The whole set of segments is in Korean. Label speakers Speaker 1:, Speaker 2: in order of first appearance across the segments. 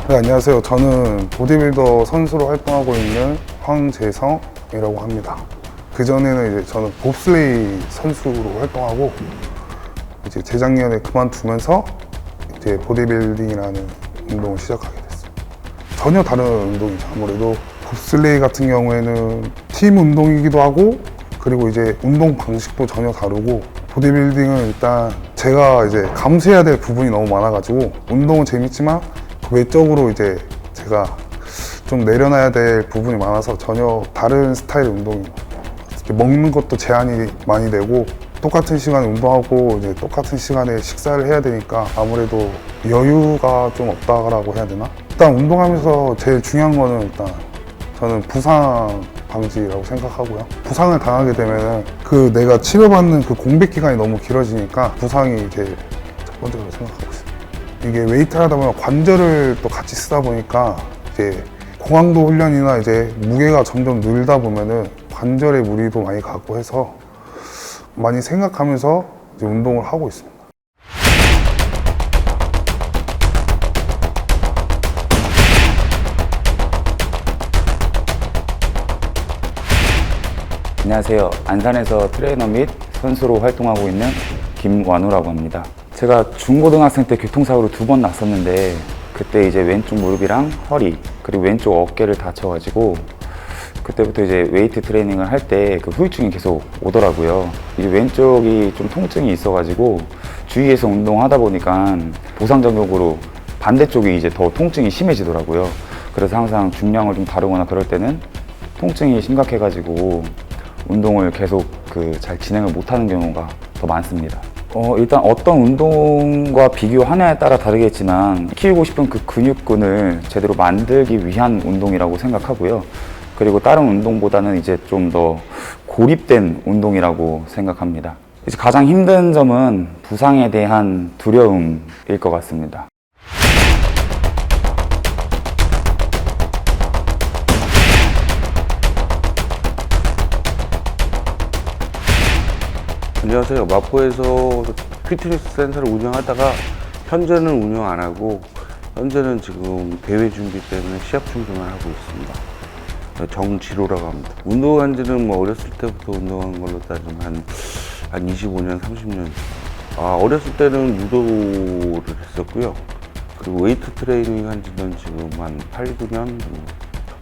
Speaker 1: 네, 안녕하세요. 저는 보디빌더 선수로 활동하고 있는 황재성이라고 합니다. 그전에는 이제 저는 봅슬레이 선수로 활동하고 이제 재작년에 그만두면서 이제 보디빌딩이라는 운동을 시작하게 됐어요. 전혀 다른 운동이죠. 아무래도 봅슬레이 같은 경우에는 팀 운동이기도 하고 그리고 이제 운동 방식도 전혀 다르고 보디빌딩은 일단 제가 이제 감수해야 될 부분이 너무 많아가지고 운동은 재밌지만 그 외적으로 이제 제가 좀 내려놔야 될 부분이 많아서 전혀 다른 스타일의 운동이에요. 먹는 것도 제한이 많이 되고 똑같은 시간에 운동하고 이제 똑같은 시간에 식사를 해야 되니까 아무래도 여유가 좀 없다라고 해야 되나? 일단 운동하면서 제일 중요한 거는 일단 저는 부상 방지라고 생각하고요. 부상을 당하게 되면 그 내가 치료받는 그 공백 기간이 너무 길어지니까 부상이 제일 첫 번째로 생각하고 있어요. 이게 웨이트를 하다 보면 관절을 또 같이 쓰다 보니까 이제 고강도 훈련이나 이제 무게가 점점 늘다 보면은 관절에 무리도 많이 가고 해서 많이 생각하면서 이제 운동을 하고 있습니다.
Speaker 2: 안녕하세요. 안산에서 트레이너 및 선수로 활동하고 있는 김완우라고 합니다. 제가 중고등학생 때 교통사고로 2번 났었는데 그때 이제 왼쪽 무릎이랑 허리 그리고 왼쪽 어깨를 다쳐가지고 그때부터 이제 웨이트 트레이닝을 할 때 그 후유증이 계속 오더라고요. 이제 왼쪽이 좀 통증이 있어가지고 주위에서 운동하다 보니까 보상적으로 반대쪽이 이제 더 통증이 심해지더라고요. 그래서 항상 중량을 좀 다루거나 그럴 때는 통증이 심각해가지고 운동을 계속 잘 진행을 못하는 경우가 더 많습니다. 일단 어떤 운동과 비교하냐에 따라 다르겠지만 키우고 싶은 그 근육근을 제대로 만들기 위한 운동이라고 생각하고요. 그리고 다른 운동보다는 이제 좀 더 고립된 운동이라고 생각합니다. 이제 가장 힘든 점은 부상에 대한 두려움일 것 같습니다.
Speaker 3: 안녕하세요. 마포에서 피트니스 센터를 운영하다가 현재는 운영 안 하고 현재는 지금 대회 준비 때문에 시합 준비만 하고 있습니다. 정지로라고 합니다. 운동한 지는 뭐 어렸을 때부터 운동한 걸로 따지면 한 25년, 30년. 어렸을 때는 유도를 했었고요. 그리고 웨이트 트레이닝 한 지는 지금 한 8, 9년.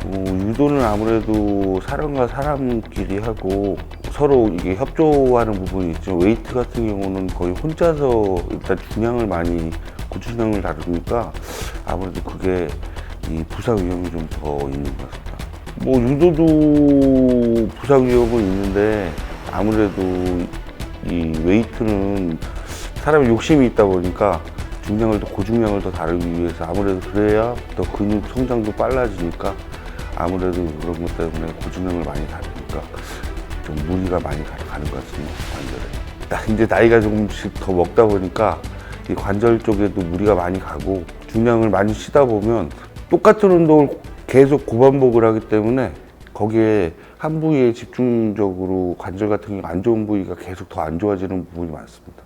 Speaker 3: 유도는 아무래도 사람과 사람끼리 하고 서로 이게 협조하는 부분이 있죠. 웨이트 같은 경우는 거의 혼자서 일단 중량을 많이, 고중량을 다루니까 아무래도 그게 이 부상 위험이 좀 더 있는 것 같습니다. 뭐 유도도 부상 위험은 있는데 아무래도 이 웨이트는 사람의 욕심이 있다 보니까 중량을 더 고중량을 더 다루기 위해서 아무래도 그래야 더 근육 성장도 빨라지니까 아무래도 그런 것 때문에 고중량을 많이 다루니까 좀 무리가 많이 가는 것 같습니다. 관절에. 이제 나이가 조금씩 더 먹다 보니까 이 관절 쪽에도 무리가 많이 가고 중량을 많이 쉬다 보면 똑같은 운동을 계속 고반복을 하기 때문에 거기에 한 부위에 집중적으로 관절 같은 경우 안 좋은 부위가 계속 더 안 좋아지는 부분이 많습니다.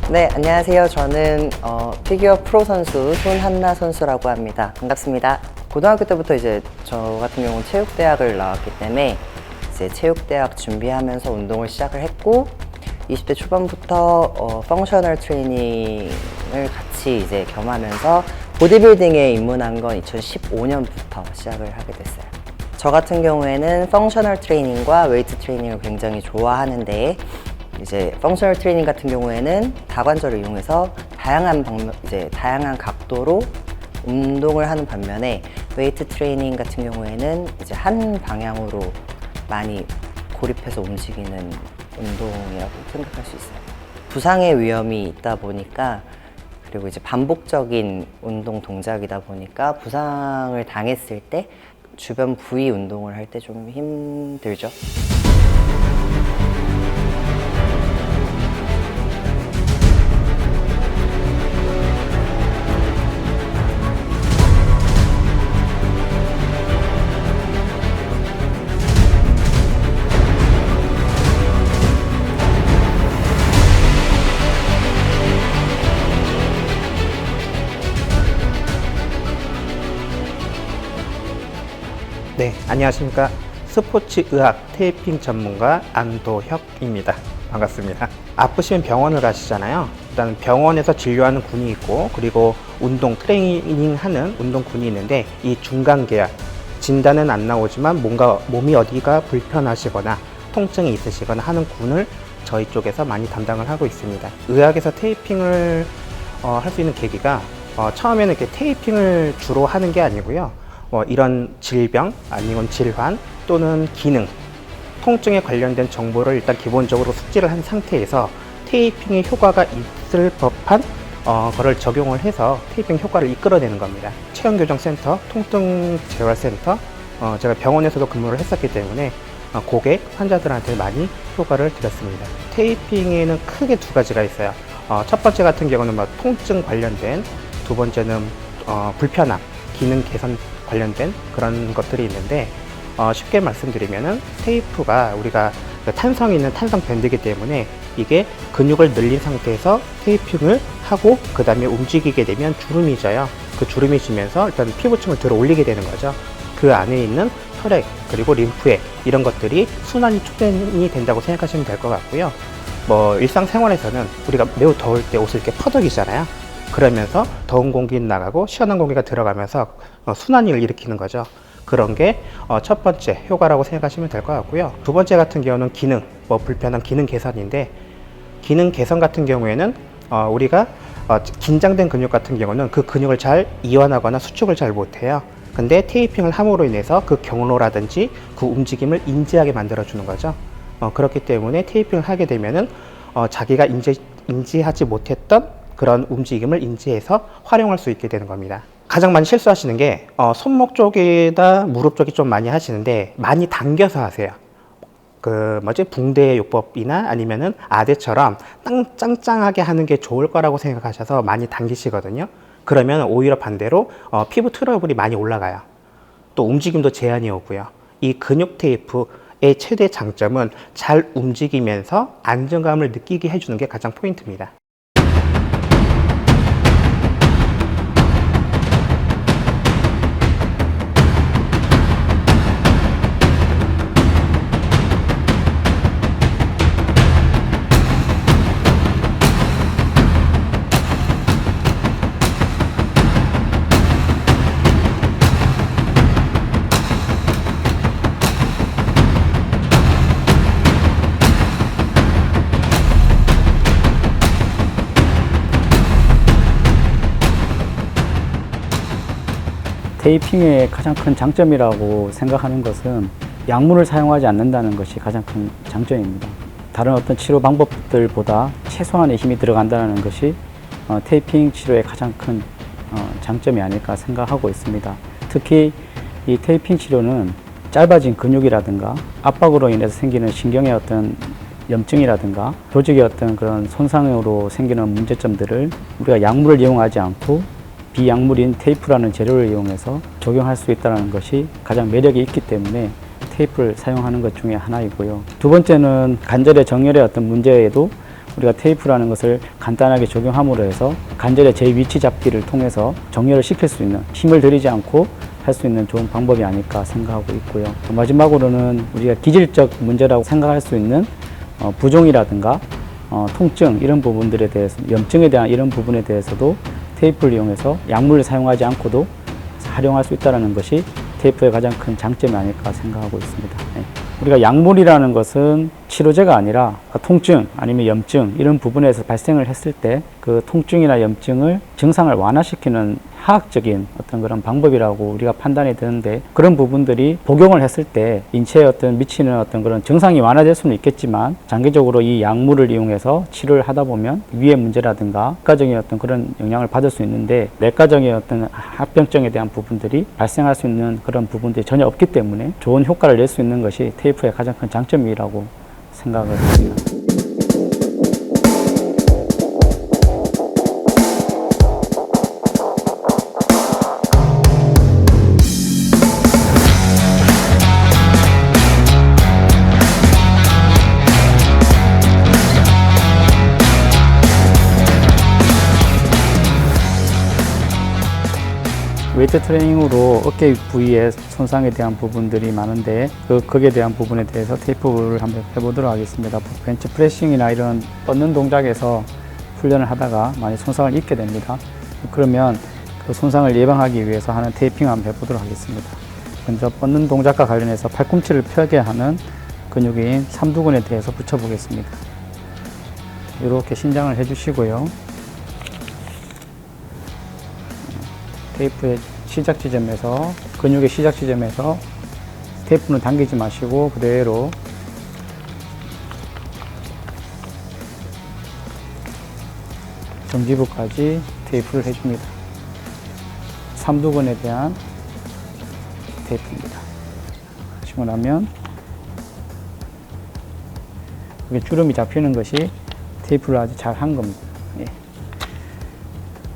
Speaker 4: 네, 안녕하세요. 저는 피겨 프로 선수 손한나 선수라고 합니다. 반갑습니다. 고등학교 때부터 이제 저 같은 경우는 체육대학을 나왔기 때문에 이제 체육대학 준비하면서 운동을 시작을 했고 20대 초반부터 펑셔널 트레이닝을 같이 이제 겸하면서 보디빌딩에 입문한 건 2015년부터 시작을 하게 됐어요. 저 같은 경우에는 펑셔널 트레이닝과 웨이트 트레이닝을 굉장히 좋아하는데 이제 펑셔널 트레이닝 같은 경우에는 다관절을 이용해서 다양한 각도로 운동을 하는 반면에 웨이트 트레이닝 같은 경우에는 이제 한 방향으로 많이 고립해서 움직이는 운동이라고 생각할 수 있어요. 부상의 위험이 있다 보니까 그리고 이제 반복적인 운동 동작이다 보니까 부상을 당했을 때 주변 부위 운동을 할 때 좀 힘들죠.
Speaker 5: 안녕하십니까. 스포츠 의학 테이핑 전문가 안도혁입니다. 반갑습니다. 아프시면 병원을 가시잖아요. 일단 병원에서 진료하는 군이 있고, 그리고 운동 트레이닝 하는 운동군이 있는데, 이 중간 계열, 진단은 안 나오지만 뭔가 몸이 어디가 불편하시거나 통증이 있으시거나 하는 군을 저희 쪽에서 많이 담당을 하고 있습니다. 의학에서 테이핑을 할 수 있는 계기가 처음에는 이렇게 테이핑을 주로 하는 게 아니고요. 이런 질병 아니면 질환 또는 기능, 통증에 관련된 정보를 일단 기본적으로 숙지를 한 상태에서 테이핑의 효과가 있을 법한 거를 적용을 해서 테이핑 효과를 이끌어내는 겁니다. 체형교정센터, 통증재활센터, 제가 병원에서도 근무를 했었기 때문에 고객, 환자들한테 많이 효과를 드렸습니다. 테이핑에는 크게 두 가지가 있어요. 첫 번째 같은 경우는 통증 관련된, 두 번째는 불편함, 기능 개선 관련된 그런 것들이 있는데, 쉽게 말씀드리면은 테이프가 우리가 탄성이 있는 탄성 밴드이기 때문에 이게 근육을 늘린 상태에서 테이핑을 하고 그 다음에 움직이게 되면 주름이 져요. 그 주름이 지면서 일단 피부층을 들어 올리게 되는 거죠. 그 안에 있는 혈액 그리고 림프액 이런 것들이 순환이 촉진이 된다고 생각하시면 될 것 같고요. 일상생활에서는 우리가 매우 더울 때 옷을 이렇게 퍼덕이잖아요. 그러면서 더운 공기 나가고 시원한 공기가 들어가면서 순환을 일으키는 거죠. 그런 게 첫 번째 효과라고 생각하시면 될 것 같고요. 두 번째 같은 경우는 기능, 불편한 기능 개선인데, 기능 개선 같은 경우에는 우리가 긴장된 근육 같은 경우는 그 근육을 잘 이완하거나 수축을 잘 못해요. 근데 테이핑을 함으로 인해서 그 경로라든지 그 움직임을 인지하게 만들어 주는 거죠. 그렇기 때문에 테이핑을 하게 되면은 자기가 인지하지 못했던 그런 움직임을 인지해서 활용할 수 있게 되는 겁니다. 가장 많이 실수하시는 게 손목 쪽이다 무릎 쪽이 좀 많이 하시는데, 많이 당겨서 하세요. 붕대 요법이나 아니면은 아대처럼 짱짱하게 하는 게 좋을 거라고 생각하셔서 많이 당기시거든요. 그러면 오히려 반대로 피부 트러블이 많이 올라가요. 또 움직임도 제한이 오고요. 이 근육 테이프의 최대 장점은 잘 움직이면서 안정감을 느끼게 해주는 게 가장 포인트입니다.
Speaker 6: 테이핑의 가장 큰 장점이라고 생각하는 것은 약물을 사용하지 않는다는 것이 가장 큰 장점입니다. 다른 어떤 치료 방법들보다 최소한의 힘이 들어간다는 것이 테이핑 치료의 가장 큰 장점이 아닐까 생각하고 있습니다. 특히 이 테이핑 치료는 짧아진 근육이라든가 압박으로 인해서 생기는 신경의 어떤 염증이라든가 조직의 어떤 그런 손상으로 생기는 문제점들을 우리가 약물을 이용하지 않고 비약물인 테이프라는 재료를 이용해서 적용할 수 있다는 것이 가장 매력이 있기 때문에 테이프를 사용하는 것 중에 하나이고요. 두 번째는 관절의 정렬의 어떤 문제에도 우리가 테이프라는 것을 간단하게 적용함으로 해서 관절의 제 위치 잡기를 통해서 정렬을 시킬 수 있는, 힘을 들이지 않고 할 수 있는 좋은 방법이 아닐까 생각하고 있고요. 또 마지막으로는 우리가 기질적 문제라고 생각할 수 있는 부종이라든가 통증 이런 부분들에 대해서, 염증에 대한 이런 부분에 대해서도 테이프를 이용해서 약물을 사용하지 않고도 활용할 수 있다는 것이 테이프의 가장 큰 장점이 아닐까 생각하고 있습니다. 네. 우리가 약물이라는 것은 치료제가 아니라 통증 아니면 염증 이런 부분에서 발생을 했을 때 그 통증이나 염증을 증상을 완화시키는 화학적인 어떤 그런 방법이라고 우리가 판단이 되는데, 그런 부분들이 복용을 했을 때 인체에 어떤 미치는 어떤 그런 증상이 완화될 수는 있겠지만, 장기적으로 이 약물을 이용해서 치료를 하다 보면 위의 문제라든가 내과적인 어떤 그런 영향을 받을 수 있는데, 내과적인 어떤 합병증에 대한 부분들이 발생할 수 있는 그런 부분들이 전혀 없기 때문에 좋은 효과를 낼 수 있는 것이 테이프의 가장 큰 장점이라고 생각을 합니다. 웨이트 트레이닝으로 어깨 부위의 손상에 대한 부분들이 많은데 거기에 대한 부분에 대해서 테이프를 한번 해보도록 하겠습니다. 벤치 프레싱이나 이런 뻗는 동작에서 훈련을 하다가 많이 손상을 입게 됩니다. 그러면 그 손상을 예방하기 위해서 하는 테이핑 한번 해보도록 하겠습니다. 먼저 뻗는 동작과 관련해서 팔꿈치를 펴게 하는 근육인 삼두근에 대해서 붙여보겠습니다. 이렇게 신장을 해주시고요. 테이프의 시작 지점에서, 근육의 시작 지점에서 테이프는 당기지 마시고 그대로 정지부까지 테이프를 해줍니다. 삼두근에 대한 테이프입니다. 하시고 나면 이게 주름이 잡히는 것이 테이프를 아주 잘 한 겁니다. 예.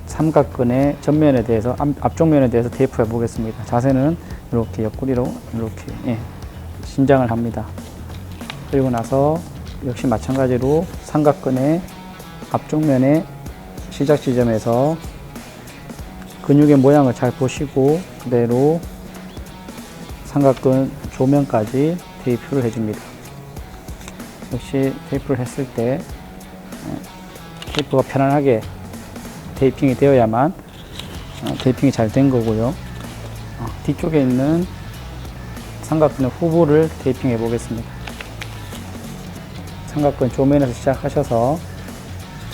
Speaker 6: 삼각근의 전면에 대해서, 앞쪽 면에 대해서 테이프 해보겠습니다. 자세는 이렇게 옆구리로 이렇게 신장을 합니다. 그리고 나서 역시 마찬가지로 삼각근의 앞쪽 면의 시작 지점에서 근육의 모양을 잘 보시고 그대로 삼각근 조면까지 테이프를 해줍니다. 역시 테이프를 했을 때 테이프가 편안하게 테이핑이 되어야만 테이핑이 잘 된 거고요. 뒤쪽에 있는 삼각근의 후부를 테이핑해 보겠습니다. 삼각근 조면에서 시작하셔서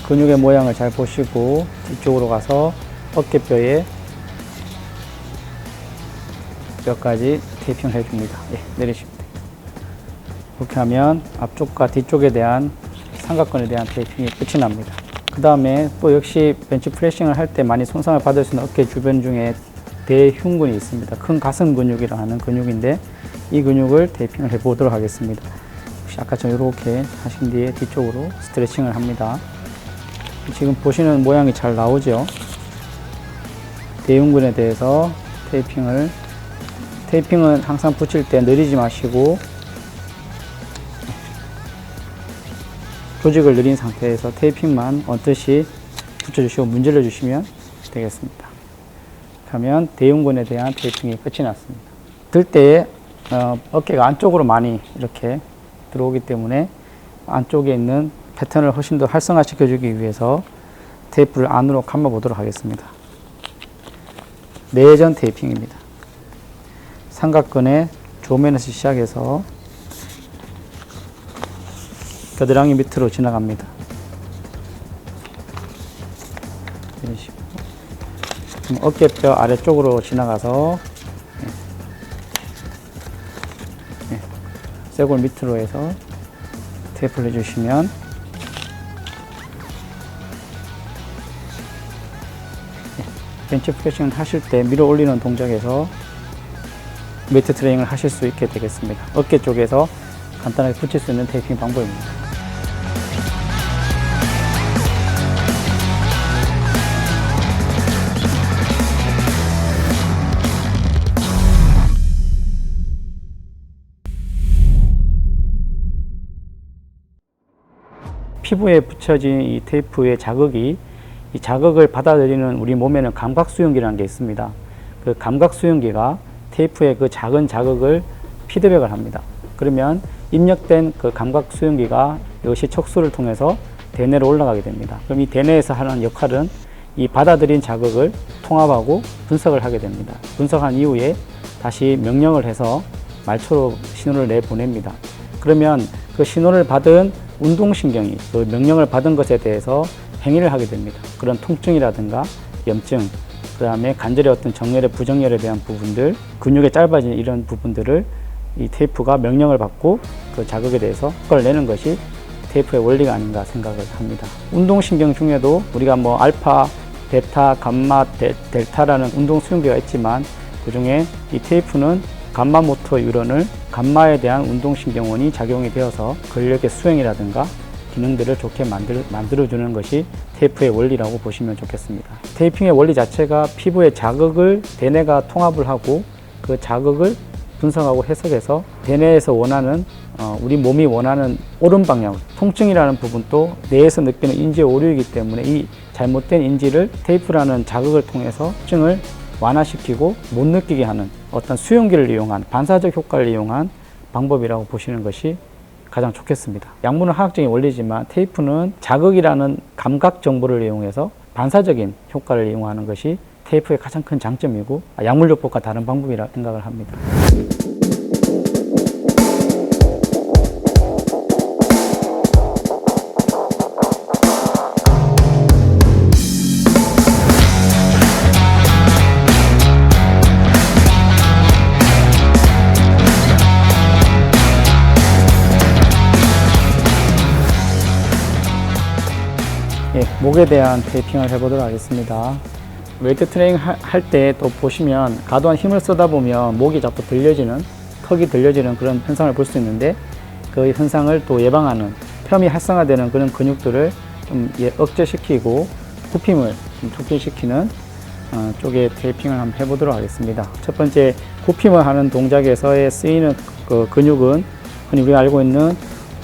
Speaker 6: 근육의 모양을 잘 보시고 뒤쪽으로 가서 어깨뼈에 뼈까지 테이핑을 해줍니다. 내리십니다. 이렇게 하면 앞쪽과 뒤쪽에 대한 삼각근에 대한 테이핑이 끝이 납니다. 그 다음에 또 역시 벤치 프레싱을 할 때 많이 손상을 받을 수 있는 어깨 주변 중에 대흉근이 있습니다. 큰 가슴 근육이라고 하는 근육인데 이 근육을 테이핑을 해보도록 하겠습니다. 혹시 아까처럼 이렇게 하신 뒤에 뒤쪽으로 스트레칭을 합니다. 지금 보시는 모양이 잘 나오죠? 대흉근에 대해서 테이핑은 항상 붙일 때 느리지 마시고 조직을 느린 상태에서 테이핑만 얹듯이 붙여주시고 문질러 주시면 되겠습니다. 그러면 대흉근에 대한 테이핑이 끝이 났습니다. 들 때 어깨가 안쪽으로 많이 이렇게 들어오기 때문에 안쪽에 있는 패턴을 훨씬 더 활성화시켜 주기 위해서 테이프를 안으로 감아 보도록 하겠습니다. 내전 테이핑입니다. 삼각근의 조면에서 시작해서 겨드랑이 밑으로 지나갑니다. 어깨뼈 아래쪽으로 지나가서 쇄골 밑으로 해서 테이프를 해주시면 벤치 프레싱을 하실 때 밀어 올리는 동작에서 웨이트 트레이닝을 하실 수 있게 되겠습니다. 어깨 쪽에서 간단하게 붙일 수 있는 테이핑 방법입니다. 피부에 붙여진 이 테이프의 자극이 이 자극을 받아들이는 우리 몸에는 감각 수용기라는 게 있습니다. 그 감각 수용기가 테이프의 그 작은 자극을 피드백을 합니다. 그러면 입력된 그 감각 수용기가 이것이 척수를 통해서 대뇌로 올라가게 됩니다. 그럼 이 대뇌에서 하는 역할은 이 받아들인 자극을 통합하고 분석을 하게 됩니다. 분석한 이후에 다시 명령을 해서 말초로 신호를 내보냅니다. 그러면 그 신호를 받은 운동신경이 그 명령을 받은 것에 대해서 행위를 하게 됩니다. 그런 통증이라든가 염증, 그 다음에 관절의 어떤 정렬의 부정렬에 대한 부분들, 근육에 짧아진 이런 부분들을 이 테이프가 명령을 받고 그 자극에 대해서 그걸 내는 것이 테이프의 원리가 아닌가 생각을 합니다. 운동신경 중에도 우리가 뭐 알파, 베타, 감마, 델타라는 운동 수용기가 있지만 그 중에 이 테이프는 감마 모터 유런을 감마에 대한 운동신경원이 작용이 되어서 근력의 수행이라든가 기능들을 좋게 만들어주는 것이 테이프의 원리라고 보시면 좋겠습니다. 테이핑의 원리 자체가 피부의 자극을 대뇌가 통합을 하고 그 자극을 분석하고 해석해서 대뇌에서 원하는 우리 몸이 원하는 옳은 방향, 통증이라는 부분도 뇌에서 느끼는 인지의 오류이기 때문에 이 잘못된 인지를 테이프라는 자극을 통해서 통증을 완화시키고 못 느끼게 하는 어떤 수용기를 이용한 반사적 효과를 이용한 방법이라고 보시는 것이 가장 좋겠습니다. 약물은 화학적인 원리지만 테이프는 자극이라는 감각 정보를 이용해서 반사적인 효과를 이용하는 것이 테이프의 가장 큰 장점이고 약물요법과 다른 방법이라 생각을 합니다. 예, 목에 대한 테이핑을 해보도록 하겠습니다. 웨이트 트레이닝 할 때 또 보시면 과도한 힘을 쓰다 보면 목이 자꾸 들려지는, 턱이 들려지는 그런 현상을 볼 수 있는데 그 현상을 또 예방하는 펌이 활성화되는 그런 근육들을 좀 억제시키고 굽힘을 좀 촉진시키는 쪽에 테이핑을 한번 해보도록 하겠습니다. 첫 번째, 굽힘을 하는 동작에서의 쓰이는 그 근육은 흔히 우리가 알고 있는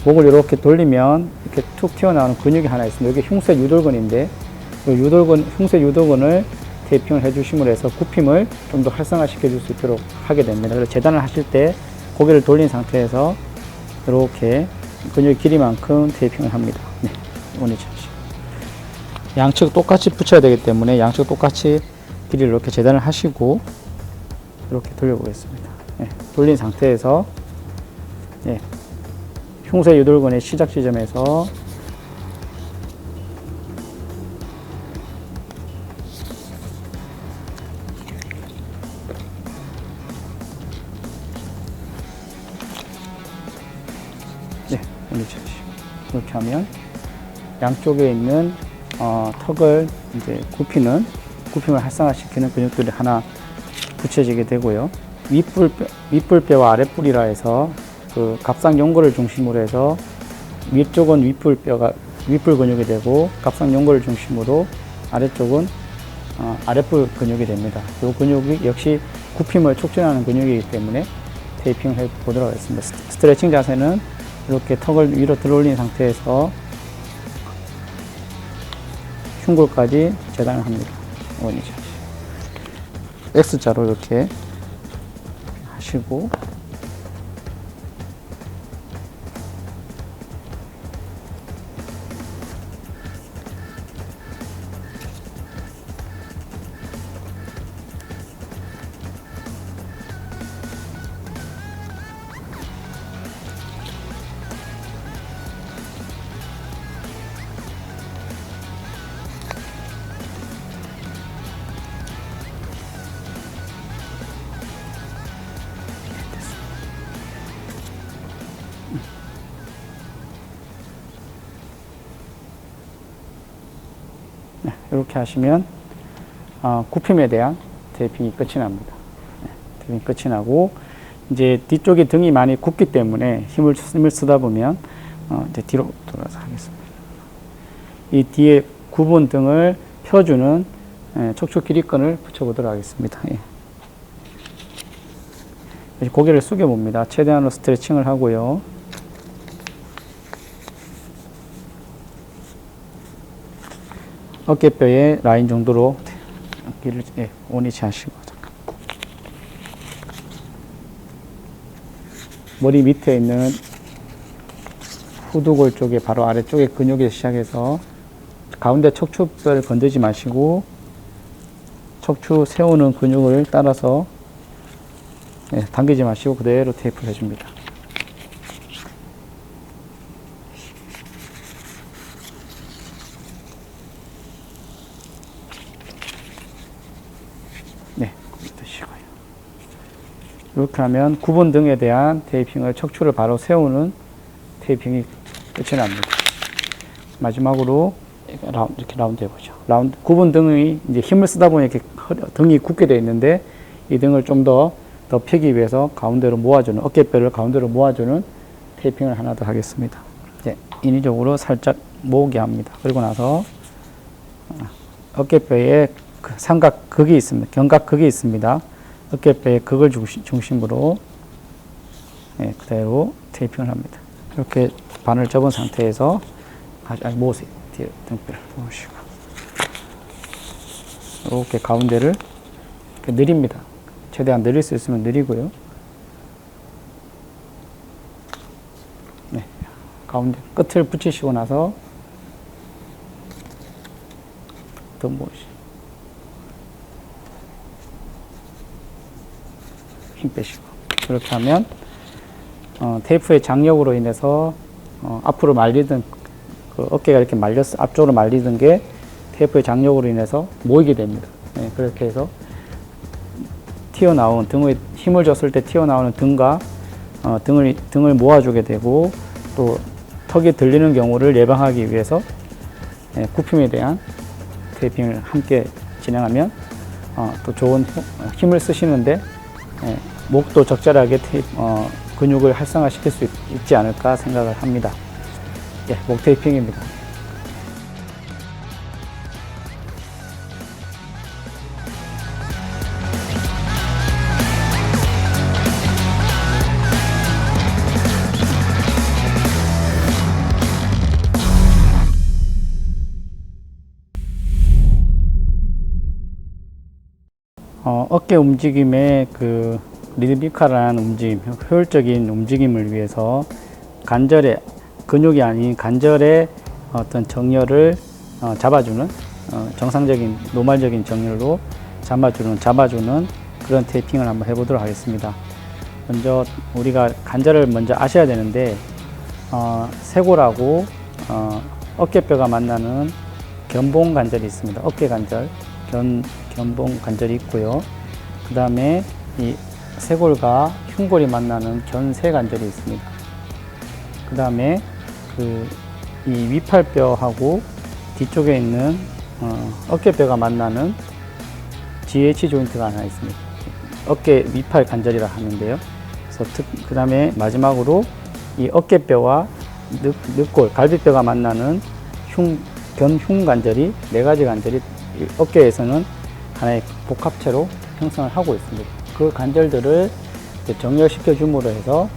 Speaker 6: 목을 이렇게 돌리면 이렇게 툭 튀어나오는 근육이 하나 있습니다. 이게 흉쇄 유돌근인데 이 흉쇄 유돌근을 테이핑을 해주심으로 해서 굽힘을 좀 더 활성화시켜 줄 수 있도록 하게 됩니다. 그래서 재단을 하실 때 고개를 돌린 상태에서 이렇게 근육의 길이만큼 테이핑을 합니다. 네, 양측 똑같이 붙여야 되기 때문에 양측 똑같이 길이를 이렇게 재단을 하시고 이렇게 돌려보겠습니다. 네, 돌린 상태에서 네, 흉쇄 유돌근의 시작 지점에서 네, 이렇게 하면 양쪽에 있는 턱을 이제 굽힘을 활성화시키는 근육들이 하나 붙여지게 되고요. 윗불뼈와 아랫불이라 해서 그 갑상연골을 중심으로 해서 위쪽은 윗불 근육이 되고 갑상연골을 중심으로 아래쪽은 아랫불 근육이 됩니다. 이 근육이 역시 굽힘을 촉진하는 근육이기 때문에 테이핑을 해 보도록 하겠습니다. 스트레칭 자세는 이렇게 턱을 위로 들어올린 상태에서 흉골까지 재단을 합니다. X자로 이렇게 하시고 이렇게 하시면 굽힘에 대한 테이핑이 끝이 납니다. 네, 테이핑이 끝이 나고 이제 뒤쪽에 등이 많이 굽기 때문에 힘을 쓰다 보면 이제 뒤로 돌아서 하겠습니다. 이 뒤에 굽은 등을 펴주는 척추 길이끈을 붙여보도록 하겠습니다. 예. 고개를 숙여 봅니다. 최대한으로 스트레칭을 하고요. 어깨뼈의 라인 정도로 길을 원위치 하시고 머리 밑에 있는 후두골 쪽에 바로 아래쪽에 근육에서 시작해서 가운데 척추뼈를 건드지 마시고 척추 세우는 근육을 따라서 당기지 마시고 그대로 테이프를 해줍니다. 네, 드시고요. 이렇게 하면 굽은 등에 대한 테이핑을 척추를 바로 세우는 테이핑이 끝이 납니다. 마지막으로 이렇게 라운드 해보죠. 굽은 등이 이제 힘을 쓰다 보니 이렇게 등이 굽게 되어 있는데 이 등을 좀 더 펴기 위해서 가운데로 모아주는 어깨뼈를 가운데로 모아주는 테이핑을 하나 더 하겠습니다. 이제 인위적으로 살짝 모으게 합니다. 그리고 나서 어깨뼈에 삼각극이 있습니다. 견각극이 있습니다. 어깨뼈의 극을 중심으로 그대로 테이핑을 합니다. 이렇게 반을 접은 상태에서 아주 모으세요. 뒤에 등뼈를 모으시고 이렇게 가운데를 느립니다. 최대한 느릴 수 있으면 느리고요. 네, 가운데 끝을 붙이시고 나서 더 힘 빼시고 그렇게 하면 테이프의 장력으로 인해서 앞으로 말리던 그 어깨가 이렇게 앞쪽으로 말리던 게 테이프의 장력으로 인해서 모이게 됩니다. 네, 그렇게 해서 튀어나온 등에 힘을 줬을 때 튀어나오는 등과 등을 모아주게 되고 또 턱이 들리는 경우를 예방하기 위해서 굽힘에 대한 테이핑을 함께 진행하면 또 좋은 힘을 쓰시는데 목도 적절하게 근육을 활성화시킬 수 있지 않을까 생각을 합니다. 예, 목 테이핑입니다. 어깨 움직임의 그 리드미컬한 움직임, 효율적인 움직임을 위해서 관절의 근육이 아닌 관절의 어떤 정렬을 잡아주는 정상적인 노말적인 정렬로 잡아주는 그런 테이핑을 한번 해보도록 하겠습니다. 먼저 우리가 관절을 먼저 아셔야 되는데 쇄골하고 어깨뼈가 만나는 견봉 관절이 있습니다. 어깨 관절, 견봉 관절이 있고요. 그 다음에 이 쇄골과 흉골이 만나는 견쇄 관절이 있습니다. 그 다음에 이 위팔뼈하고 뒤쪽에 있는 어깨뼈가 만나는 GH 조인트가 하나 있습니다. 어깨 위팔 관절이라 하는데요. 그래서 그 다음에 마지막으로 이 어깨뼈와 늑골, 갈비뼈가 만나는 견흉 관절이 4가지 관절이 어깨에서는 하나의 복합체로 형성을 하고 있습니다. 그 관절들을 정렬시켜 줌으로 해서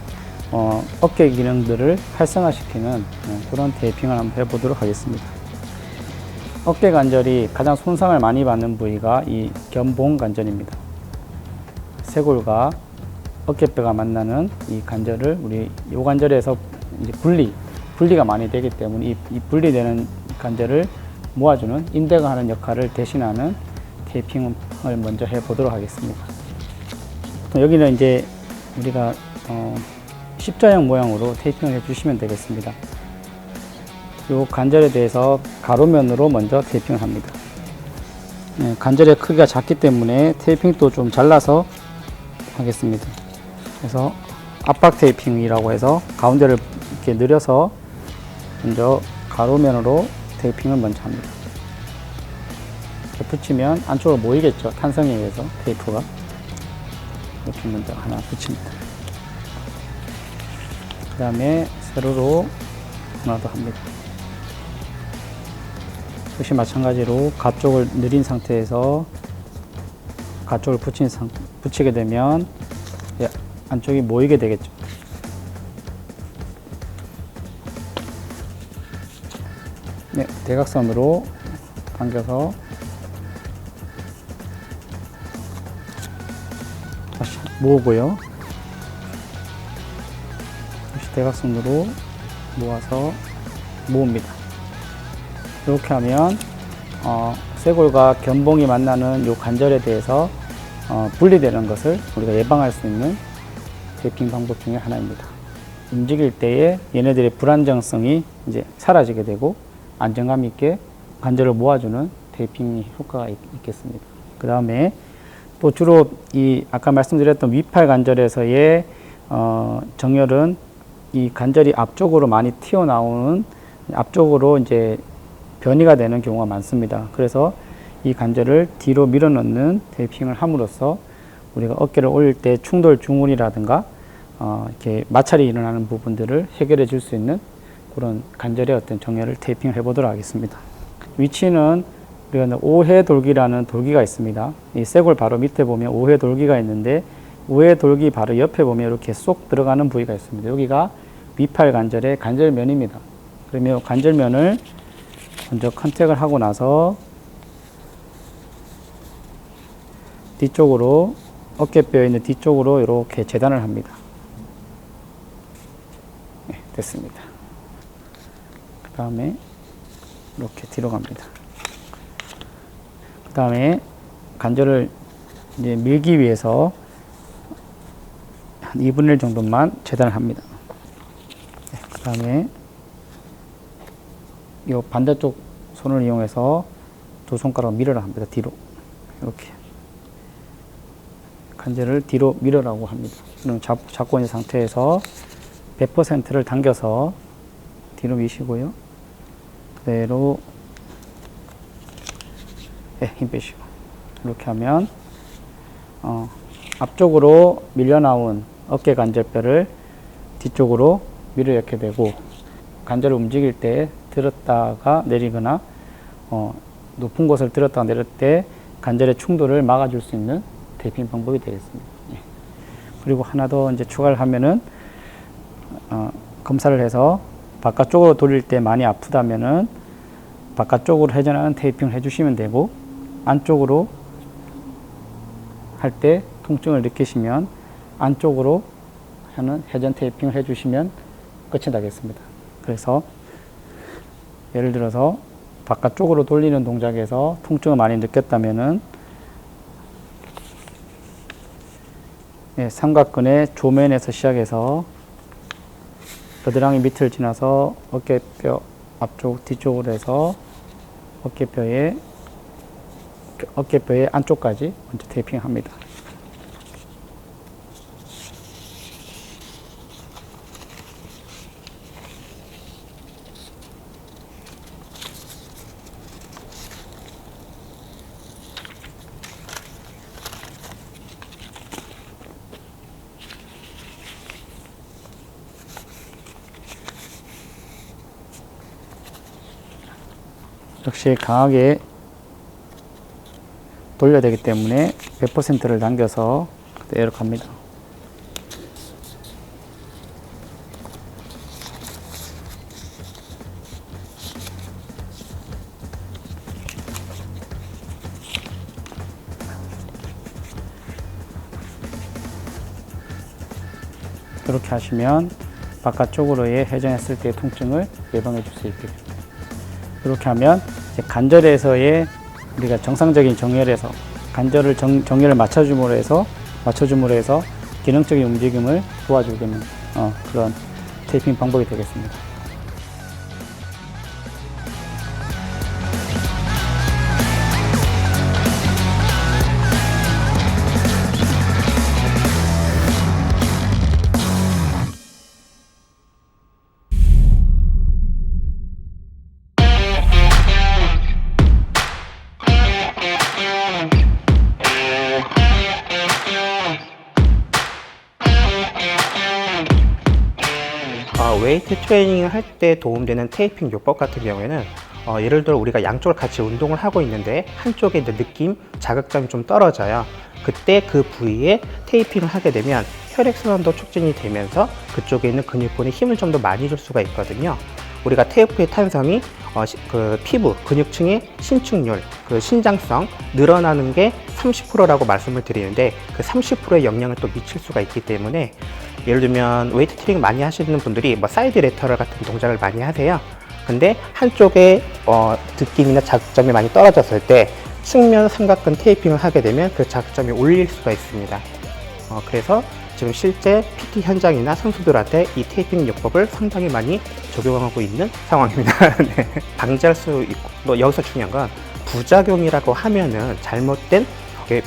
Speaker 6: 어깨 기능들을 활성화시키는 그런 테이핑을 한번 해보도록 하겠습니다. 어깨 관절이 가장 손상을 많이 받는 부위가 이 견봉 관절입니다. 쇄골과 어깨뼈가 만나는 이 관절을 이 관절에서 이제 분리가 많이 되기 때문에 이 분리되는 관절을 모아주는 인대가 하는 역할을 대신하는 테이핑을 먼저 해보도록 하겠습니다. 여기는 이제 우리가 십자형 모양으로 테이핑을 해주시면 되겠습니다. 이 관절에 대해서 가로면으로 먼저 테이핑을 합니다. 관절의 크기가 작기 때문에 테이핑도 좀 잘라서 하겠습니다. 그래서 압박 테이핑이라고 해서 가운데를 이렇게 늘려서 먼저 가로면으로 테이핑을 먼저 합니다. 이렇게 붙이면 안쪽으로 모이겠죠. 탄성에 의해서 테이프가. 이렇게 먼저 하나 붙입니다. 그 다음에 세로로 하나 더 합니다. 역시 마찬가지로 가쪽을 늘린 상태에서 가쪽을 붙이게 되면 안쪽이 모이게 되겠죠. 네, 대각선으로 당겨서 다시 모으고요. 다시 대각선으로 모아서 모읍니다. 이렇게 하면 쇄골과 견봉이 만나는 이 관절에 대해서 분리되는 것을 우리가 예방할 수 있는 테이핑 방법 중에 하나입니다. 움직일 때에 얘네들의 불안정성이 이제 사라지게 되고 안정감 있게 관절을 모아주는 테이핑 효과가 있겠습니다. 그 다음에 또 주로 이 아까 말씀드렸던 위팔 관절에서의 정렬은 이 관절이 앞쪽으로 많이 튀어나오는 앞쪽으로 이제 변이가 되는 경우가 많습니다. 그래서 이 관절을 뒤로 밀어넣는 테이핑을 함으로써 우리가 어깨를 올릴 때 충돌 중운이라든가 이렇게 마찰이 일어나는 부분들을 해결해 줄 수 있는 그런 관절의 어떤 정렬을 테이핑을 해보도록 하겠습니다. 위치는 우리가 오해 돌기라는 돌기가 있습니다. 이 쇄골 바로 밑에 보면 오해 돌기가 있는데 오해 돌기 바로 옆에 보면 이렇게 쏙 들어가는 부위가 있습니다. 여기가 위팔 관절의 관절면입니다. 그러면 관절면을 먼저 컨택을 하고 나서 뒤쪽으로 어깨뼈에 있는 뒤쪽으로 이렇게 재단을 합니다. 네, 됐습니다. 그 다음에 이렇게 뒤로 갑니다. 그 다음에 관절을 이제 밀기 위해서 한 2분의 1 정도만 재단을 합니다. 네, 그 다음에 이 반대쪽 손을 이용해서 두 손가락 밀어라 합니다. 뒤로 이렇게 관절을 뒤로 밀으라고 합니다. 그럼 잡고 있는 상태에서 100%를 당겨서 뒤로 미시고요. 그대로 힘 빼시고 이렇게 하면 앞쪽으로 밀려나온 어깨 관절뼈를 뒤쪽으로 밀어 넣게 되고, 관절을 움직일 때 들었다가 내리거나 높은 곳을 들었다가 내릴 때 관절의 충돌을 막아줄 수 있는 테이핑 방법이 되겠습니다. 그리고 하나 더 이제 추가를 하면은 검사를 해서 바깥쪽으로 돌릴 때 많이 아프다면은 바깥쪽으로 회전하는 테이핑을 해주시면 되고, 안쪽으로 할 때 통증을 느끼시면 안쪽으로 하는 회전 테이핑을 해주시면 끝이 나겠습니다. 그래서 예를 들어서 바깥쪽으로 돌리는 동작에서 통증을 많이 느꼈다면은 삼각근의 조면에서 시작해서 겨드랑이 밑을 지나서 어깨뼈 앞쪽 뒤쪽으로 해서 어깨뼈의 안쪽까지 먼저 테이핑합니다. 역시 강하게 돌려야 되기 때문에 100%를 당겨서 그대로 갑니다. 이렇게 하시면 바깥쪽으로의 회전했을 때의 통증을 예방해 줄 수 있게 됩니다. 이렇게 하면 이제 관절에서의 우리가 정상적인 정렬에서 관절을 정렬을 맞춰줌으로 해서 기능적인 움직임을 도와주게 되는 그런 테이핑 방법이 되겠습니다.
Speaker 5: 웨이트 트레이닝을 할 때 도움되는 테이핑 요법 같은 경우에는 예를 들어 우리가 양쪽을 같이 운동을 하고 있는데 한쪽에 이제 느낌, 자극점이 좀 떨어져요. 그때 그 부위에 테이핑을 하게 되면 혈액순환도 촉진이 되면서 그쪽에 있는 근육본에 힘을 좀 더 많이 줄 수가 있거든요. 우리가 테이프의 탄성이 그 피부, 근육층의 신축률, 그 신장성 늘어나는 게 30%라고 말씀을 드리는데 그 30%의 영향을 또 미칠 수가 있기 때문에 예를 들면 웨이트 트레이닝 많이 하시는 분들이 뭐 사이드 레터럴 같은 동작을 많이 하세요. 근데 한쪽에 느낌이나 자극점이 많이 떨어졌을 때 측면 삼각근 테이핑을 하게 되면 그 자극점이 올릴 수가 있습니다. 그래서 지금 실제 PT 현장이나 선수들한테 이 테이핑 요법을 상당히 많이 적용하고 있는 상황입니다. 네. 방지할 수 있고, 또 여기서 중요한 건 부작용이라고 하면은 잘못된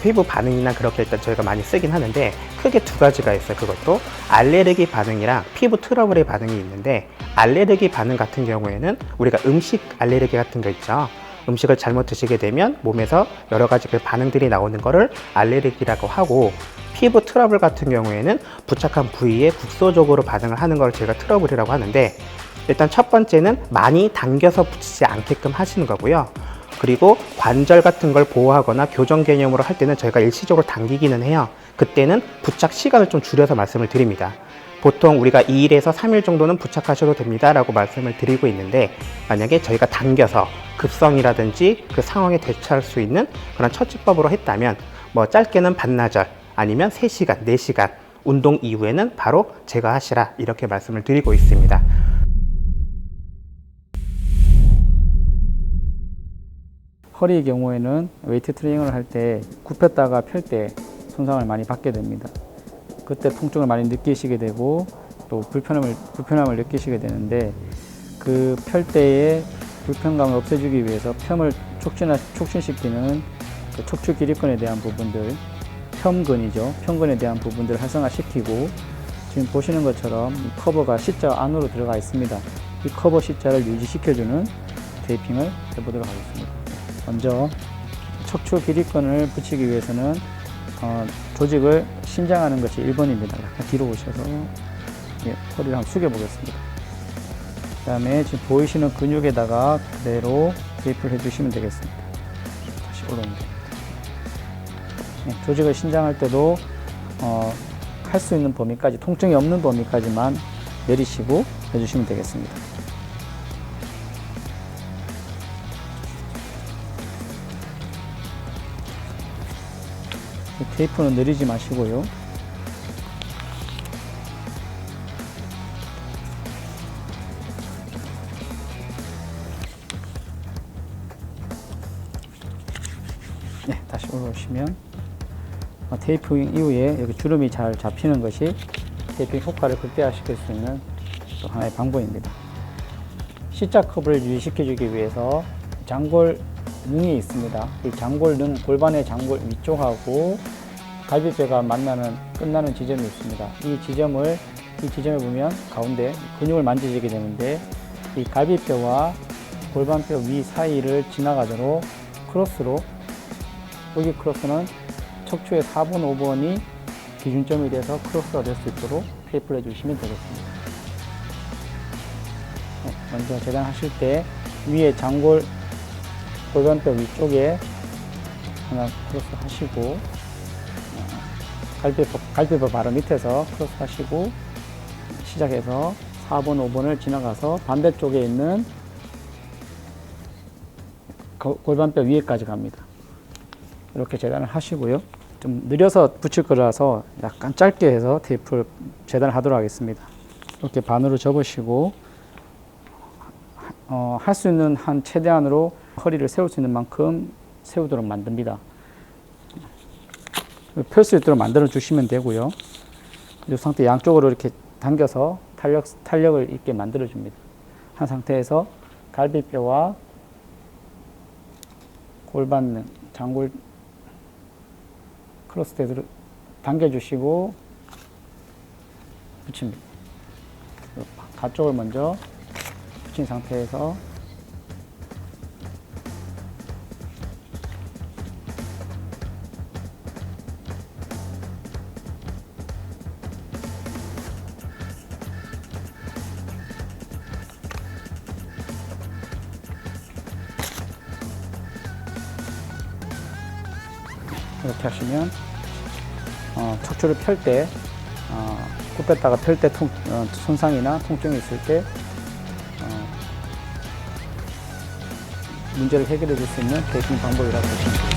Speaker 5: 피부 반응이나 그렇게 일단 저희가 많이 쓰긴 하는데 크게 두 가지가 있어요. 그것도 알레르기 반응이랑 피부 트러블의 반응이 있는데, 알레르기 반응 같은 경우에는 우리가 음식 알레르기 같은 거 있죠. 음식을 잘못 드시게 되면 몸에서 여러 가지 그 반응들이 나오는 거를 알레르기라고 하고, 피부 트러블 같은 경우에는 부착한 부위에 국소적으로 반응을 하는 걸 저희가 트러블이라고 하는데, 일단 첫 번째는 많이 당겨서 붙이지 않게끔 하시는 거고요. 그리고 관절 같은 걸 보호하거나 교정 개념으로 할 때는 저희가 일시적으로 당기기는 해요. 그때는 부착 시간을 좀 줄여서 말씀을 드립니다. 보통 우리가 2일에서 3일 정도는 부착하셔도 됩니다 라고 말씀을 드리고 있는데, 만약에 저희가 당겨서 급성이라든지 그 상황에 대처할 수 있는 그런 처치법으로 했다면 뭐 짧게는 반나절 아니면 3시간, 4시간 운동 이후에는 바로 제거하시라 이렇게 말씀을 드리고 있습니다.
Speaker 6: 허리의 경우에는 웨이트 트레이닝을 할 때 굽혔다가 펼 때 손상을 많이 받게 됩니다. 그때 통증을 많이 느끼시게 되고 또 불편함을 느끼시게 되는데 그 펼 때의 불편감을 없애주기 위해서 펴을 촉진시키는 그 척추 기립근에 대한 부분들, 편근이죠. 편근에 대한 부분들을 활성화시키고 지금 보시는 것처럼 이 커버가 C자 안으로 들어가 있습니다. 이 커버 C자를 유지시켜주는 테이핑을 해보도록 하겠습니다. 먼저 척추 기립근을 붙이기 위해서는 조직을 신장하는 것이 1번입니다. 약간 뒤로 오셔서 허리를 한번 숙여 보겠습니다. 그 다음에 지금 보이시는 근육에다가 그대로 테이프를 해주시면 되겠습니다. 다시 올라옵니다. 조직을 신장할 때도 할 수 있는 범위까지, 통증이 없는 범위까지만 내리시고 해주시면 되겠습니다. 테이프는 내리지 마시고요. 네, 다시 올라오시면 테이핑 이후에 여기 주름이 잘 잡히는 것이 테이핑 효과를 극대화시킬 수 있는 또 하나의 방법입니다. C자 컵을 유지시켜주기 위해서 장골능이 있습니다. 이 장골능, 골반의 장골 위쪽하고 갈비뼈가 끝나는 지점이 있습니다. 이 지점에 보면 가운데 근육을 만지시게 되는데 이 갈비뼈와 골반뼈 위 사이를 지나가도록 크로스로, 여기 크로스는 척추의 4번, 5번이 기준점이 돼서 크로스가 될 수 있도록 테이프를 해주시면 되겠습니다. 먼저 재단하실 때 위에 장골, 골반뼈 위쪽에 하나 크로스 하시고, 갈비뼈 바로 밑에서 크로스 하시고, 시작해서 4번, 5번을 지나가서 반대쪽에 있는 골반뼈 위에까지 갑니다. 이렇게 재단을 하시고요. 좀 느려서 붙일 거라서 약간 짧게 해서 테이프를 재단을 하도록 하겠습니다. 이렇게 반으로 접으시고, 할 수 있는 한 최대한으로 허리를 세울 수 있는 만큼 세우도록 만듭니다. 펼 수 있도록 만들어 주시면 되고요. 이 상태 양쪽으로 이렇게 당겨서 탄력을 있게 만들어 줍니다. 한 상태에서 갈비뼈와 골반, 장골 크로스대로 당겨주시고 붙입니다. 가쪽을 먼저 붙인 상태에서 이렇게 하시면 척추를 펼 때, 굽혔다가 펼 때 손상이나 통증이 있을 때 문제를 해결해 줄 수 있는 테이핑 방법이라고 보시면 됩니다.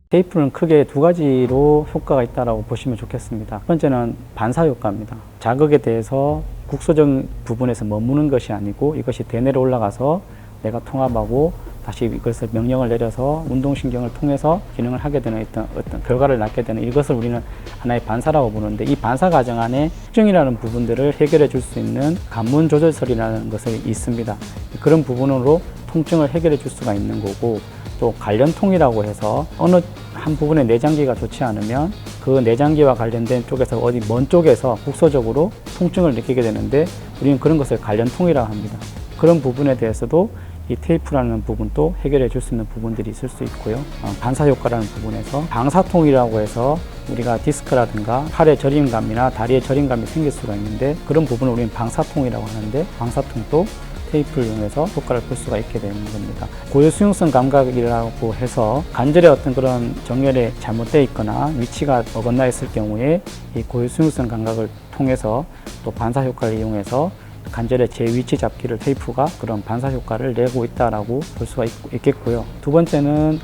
Speaker 6: 테이프는 크게 두 가지로 효과가 있다고 보시면 좋겠습니다. 첫 번째는 반사 효과입니다. 자극에 대해서 국소적 부분에서 머무는 것이 아니고 이것이 대뇌로 올라가서 내가 통합하고 다시 이것을 명령을 내려서 운동신경을 통해서 기능을 하게 되는 어떤 결과를 낳게 되는 이것을 우리는 하나의 반사라고 보는데, 이 반사 과정 안에 특징이라는 부분들을 해결해 줄 수 있는 관문 조절설이라는 것이 있습니다. 그런 부분으로 통증을 해결해 줄 수가 있는 거고, 또 관련통이라고 해서 어느 한 부분의 내장기가 좋지 않으면 그 내장기와 관련된 쪽에서 어디 먼 쪽에서 국소적으로 통증을 느끼게 되는데, 우리는 그런 것을 관련통이라고 합니다. 그런 부분에 대해서도 이 테이프라는 부분도 해결해 줄 수 있는 부분들이 있을 수 있고요. 반사 효과라는 부분에서 방사통이라고 해서 우리가 디스크라든가 팔의 저림감이나 다리의 저림감이 생길 수가 있는데, 그런 부분을 우리는 방사통이라고 하는데, 방사통도 테이프를 이용해서 효과를 볼 수가 있게 되는 겁니다. 고유 수용성 감각이라고 해서 관절의 어떤 그런 정렬에 잘못되어 있거나 위치가 어긋나 있을 경우에 이 고유 수용성 감각을 통해서 또 반사 효과를 이용해서 관절의 재위치 잡기를 테이프가 그런 반사 효과를 내고 있다라고 볼 수가 있겠고요. 두 번째는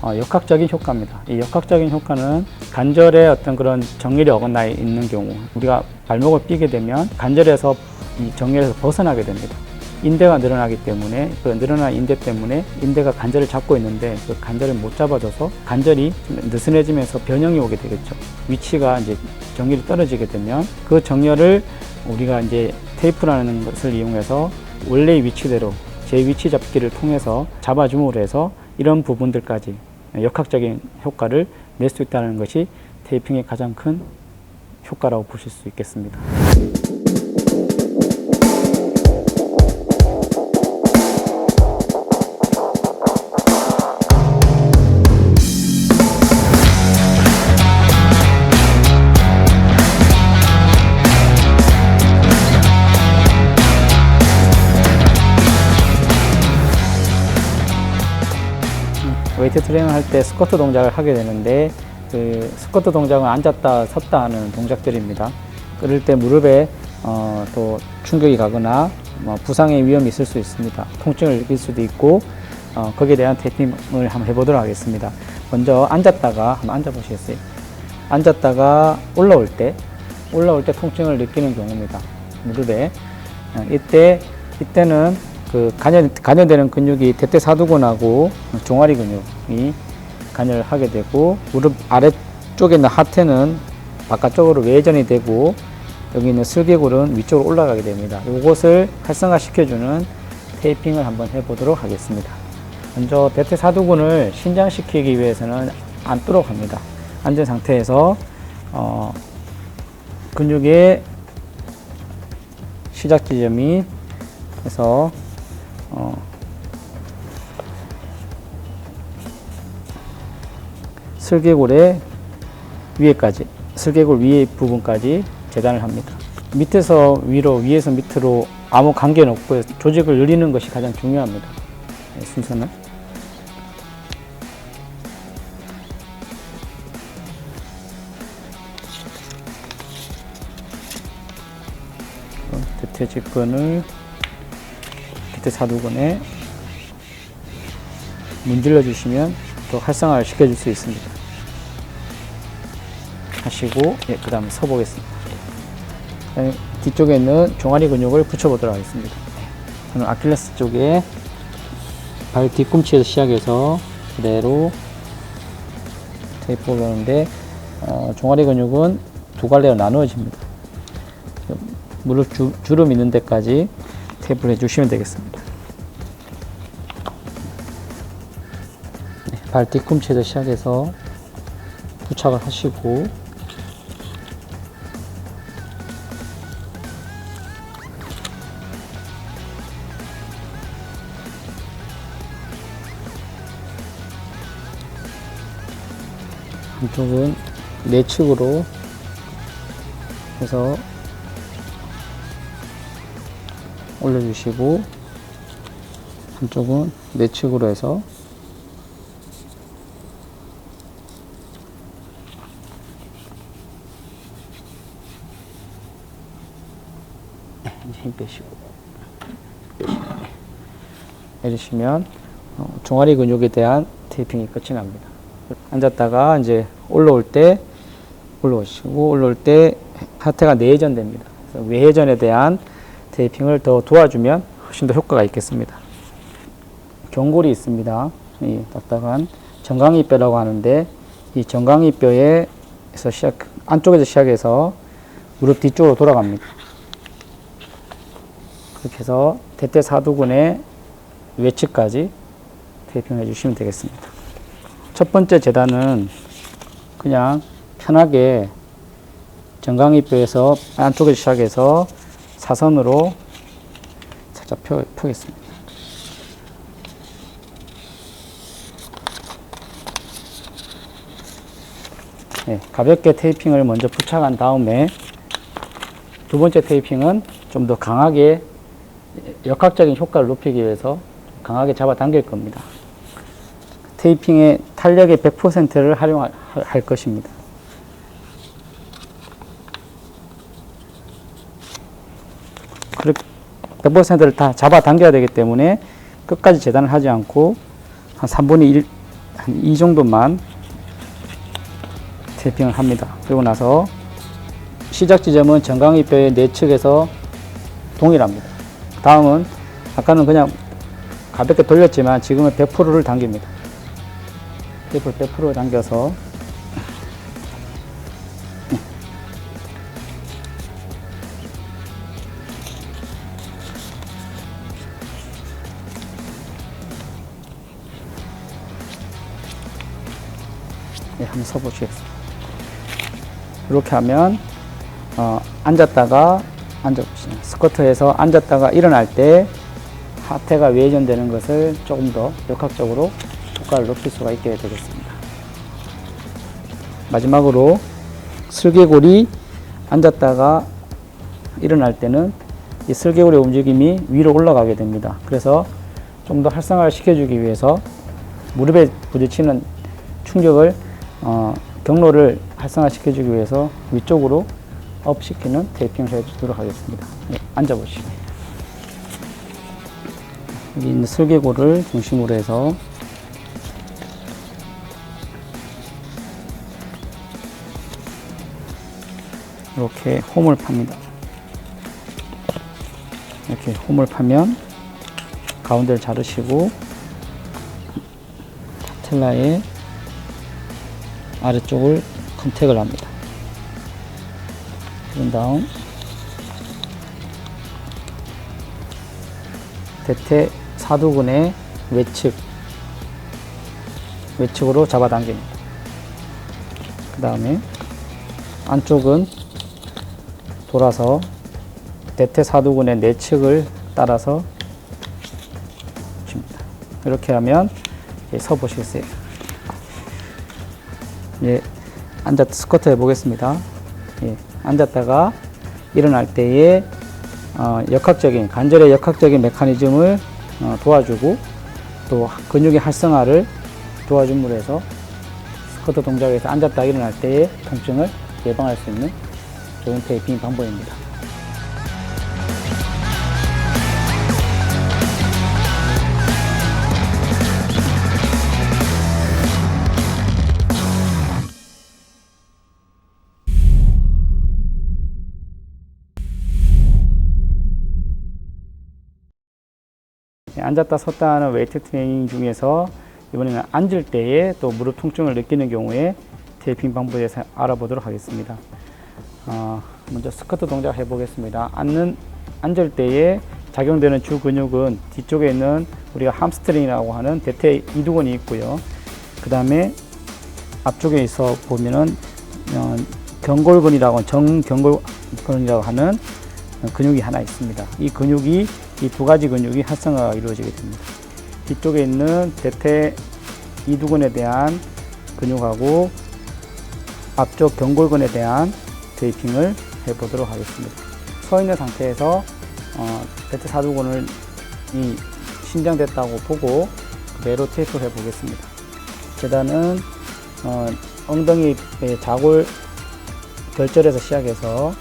Speaker 6: 역학적인 효과입니다. 이 역학적인 효과는 관절의 어떤 그런 정렬이 어긋나 있는 경우, 우리가 발목을 삐게 되면 관절에서 이 정렬에서 벗어나게 됩니다. 인대가 늘어나기 때문에 그 늘어난 인대 때문에 인대가 관절을 잡고 있는데 그 관절을 못 잡아줘서 관절이 좀 느슨해지면서 변형이 오게 되겠죠. 위치가 이제 정렬이 떨어지게 되면 그 정렬을 우리가 이제 테이프라는 것을 이용해서 원래의 위치대로 재위치 잡기를 통해서 잡아줌으로 해서 이런 부분들까지 역학적인 효과를 낼 수 있다는 것이 테이핑의 가장 큰 효과라고 보실 수 있겠습니다. 웨이트 트레이닝 할 때 스쿼트 동작을 하게 되는데 그 스쿼트 동작은 앉았다 섰다 하는 동작들입니다. 그럴 때 무릎에 또 충격이 가거나 부상의 위험이 있을 수 있습니다. 통증을 느낄 수도 있고 거기에 대한 테이핑을 한번 해보도록 하겠습니다. 먼저 앉았다가 한번 앉아보시겠어요? 앉았다가 올라올 때 통증을 느끼는 경우입니다. 무릎에 이때는 그 관여되는 근육이 대퇴사두근하고 종아리 근육이 관여를 하게 되고 무릎 아래쪽에 있는 하태는 바깥쪽으로 외전이 되고 여기 있는 슬개골은 위쪽으로 올라가게 됩니다. 이것을 활성화시켜주는 테이핑을 한번 해보도록 하겠습니다. 먼저 대퇴사두근을 신장시키기 위해서는 앉도록 합니다. 앉은 상태에서 근육의 시작 지점이 해서 슬개골의 위에까지, 슬개골 위에 부분까지 재단을 합니다. 밑에서 위로, 위에서 밑으로 아무 관계는 없고요. 조직을 늘리는 것이 가장 중요합니다. 순서는. 대퇴직근을 대퇴사두근에 문질러 주시면 또 활성화를 시켜줄 수 있습니다. 하시고 그 다음에 서보겠습니다. 뒤쪽에 있는 종아리 근육을 붙여보도록 하겠습니다. 저는 아킬레스 쪽에 발 뒤꿈치에서 시작해서 그대로 테이프를 넣는데 종아리 근육은 두 갈래로 나누어집니다. 무릎 주름 있는 데까지 테이프를 해주시면 되겠습니다. 발 뒤꿈치에서 시작해서 부착을 하시고 한쪽은 내측으로 해서 올려주시고 한쪽은 내측으로 해서 힘 빼시고 내리시면 종아리 근육에 대한 테이핑이 끝이 납니다. 앉았다가 이제 올라올 때 올라올 때 하태가 내회전됩니다. 그래서 외회전에 대한 테이핑을 더 도와주면 훨씬 더 효과가 있겠습니다. 경골이 있습니다. 이 딱딱한 정강이뼈라고 하는데 이 정강이뼈에서 안쪽에서 시작해서 무릎 뒤쪽으로 돌아갑니다. 그렇게 해서 대퇴사두근의 외측까지 테이핑을 해주시면 되겠습니다. 첫 번째 재단은 그냥 편하게 정강이뼈에서 안쪽에서 시작해서 사선으로 살짝 펴겠습니다. 네, 가볍게 테이핑을 먼저 부착한 다음에 두 번째 테이핑은 좀 더 강하게 역학적인 효과를 높이기 위해서 강하게 잡아당길 겁니다. 테이핑의 탄력의 100%를 활용할 것입니다. 그렇게 100%를 다 잡아당겨야 되기 때문에 끝까지 재단을 하지 않고 한 3분의 1, 한 이 정도만 테이핑을 합니다. 그리고 나서 시작 지점은 정강이 뼈의 내측에서 동일합니다. 다음은 아까는 그냥 가볍게 돌렸지만 지금은 100%를 당깁니다. 테이프를 100% 당겨서 네, 한번 서보시겠습니다. 이렇게 하면 앉았다가 스쿼트에서 앉았다가 일어날 때 하태가 외전되는 것을 조금 더 역학적으로 효과를 높일 수가 있게 되겠습니다. 마지막으로 슬개골이 앉았다가 일어날 때는 이 슬개골의 움직임이 위로 올라가게 됩니다. 그래서 좀 더 활성화를 시켜주기 위해서 무릎에 부딪히는 충격을 경로를 활성화시켜주기 위해서 위쪽으로 업시키는 테이핑을 해주도록 하겠습니다. 네, 앉아보시죠. 여기 있는 슬개골을 중심으로 해서 이렇게 홈을 팝니다. 이렇게 홈을 파면 가운데를 자르시고 파텔라의 아래쪽을 컨택을 합니다. 그런 다음 대퇴 사두근의 외측으로 잡아당깁니다. 그 다음에 안쪽은 돌아서 대퇴 사두근의 내측을 따라서 줍니다. 이렇게 하면 서 보시겠어요? 예, 스쿼트 해보겠습니다. 예, 앉았다가 일어날 때에 관절의 역학적인 메커니즘을 도와주고 또 근육의 활성화를 도와줌으로 해서 스쿼트 동작에서 앉았다 일어날 때의 통증을 예방할 수 있는 좋은 테이핑 방법입니다. 앉았다 섰다 하는 웨이트 트레이닝 중에서 이번에는 앉을 때에 또 무릎 통증을 느끼는 경우에 테이핑 방법에 대해서 알아보도록 하겠습니다. 먼저 스쿼트 동작 해보겠습니다. 앉을 때에 작용되는 주 근육은 뒤쪽에 있는 우리가 함스트링이라고 하는 대퇴 이두근이 있고요. 그 다음에 앞쪽에 있어 보면은 경골근이라고 정경골근이라고 하는 근육이 하나 있습니다. 이 근육이 이 두 가지 근육이 활성화가 이루어지게 됩니다. 뒤쪽에 있는 대퇴 이두근에 대한 근육하고 앞쪽 경골근에 대한 테이핑을 해보도록 하겠습니다. 서 있는 상태에서 대퇴 사두근을 신장됐다고 보고 그대로 테이프를 해보겠습니다. 재단은 엉덩이의 자골 결절에서 시작해서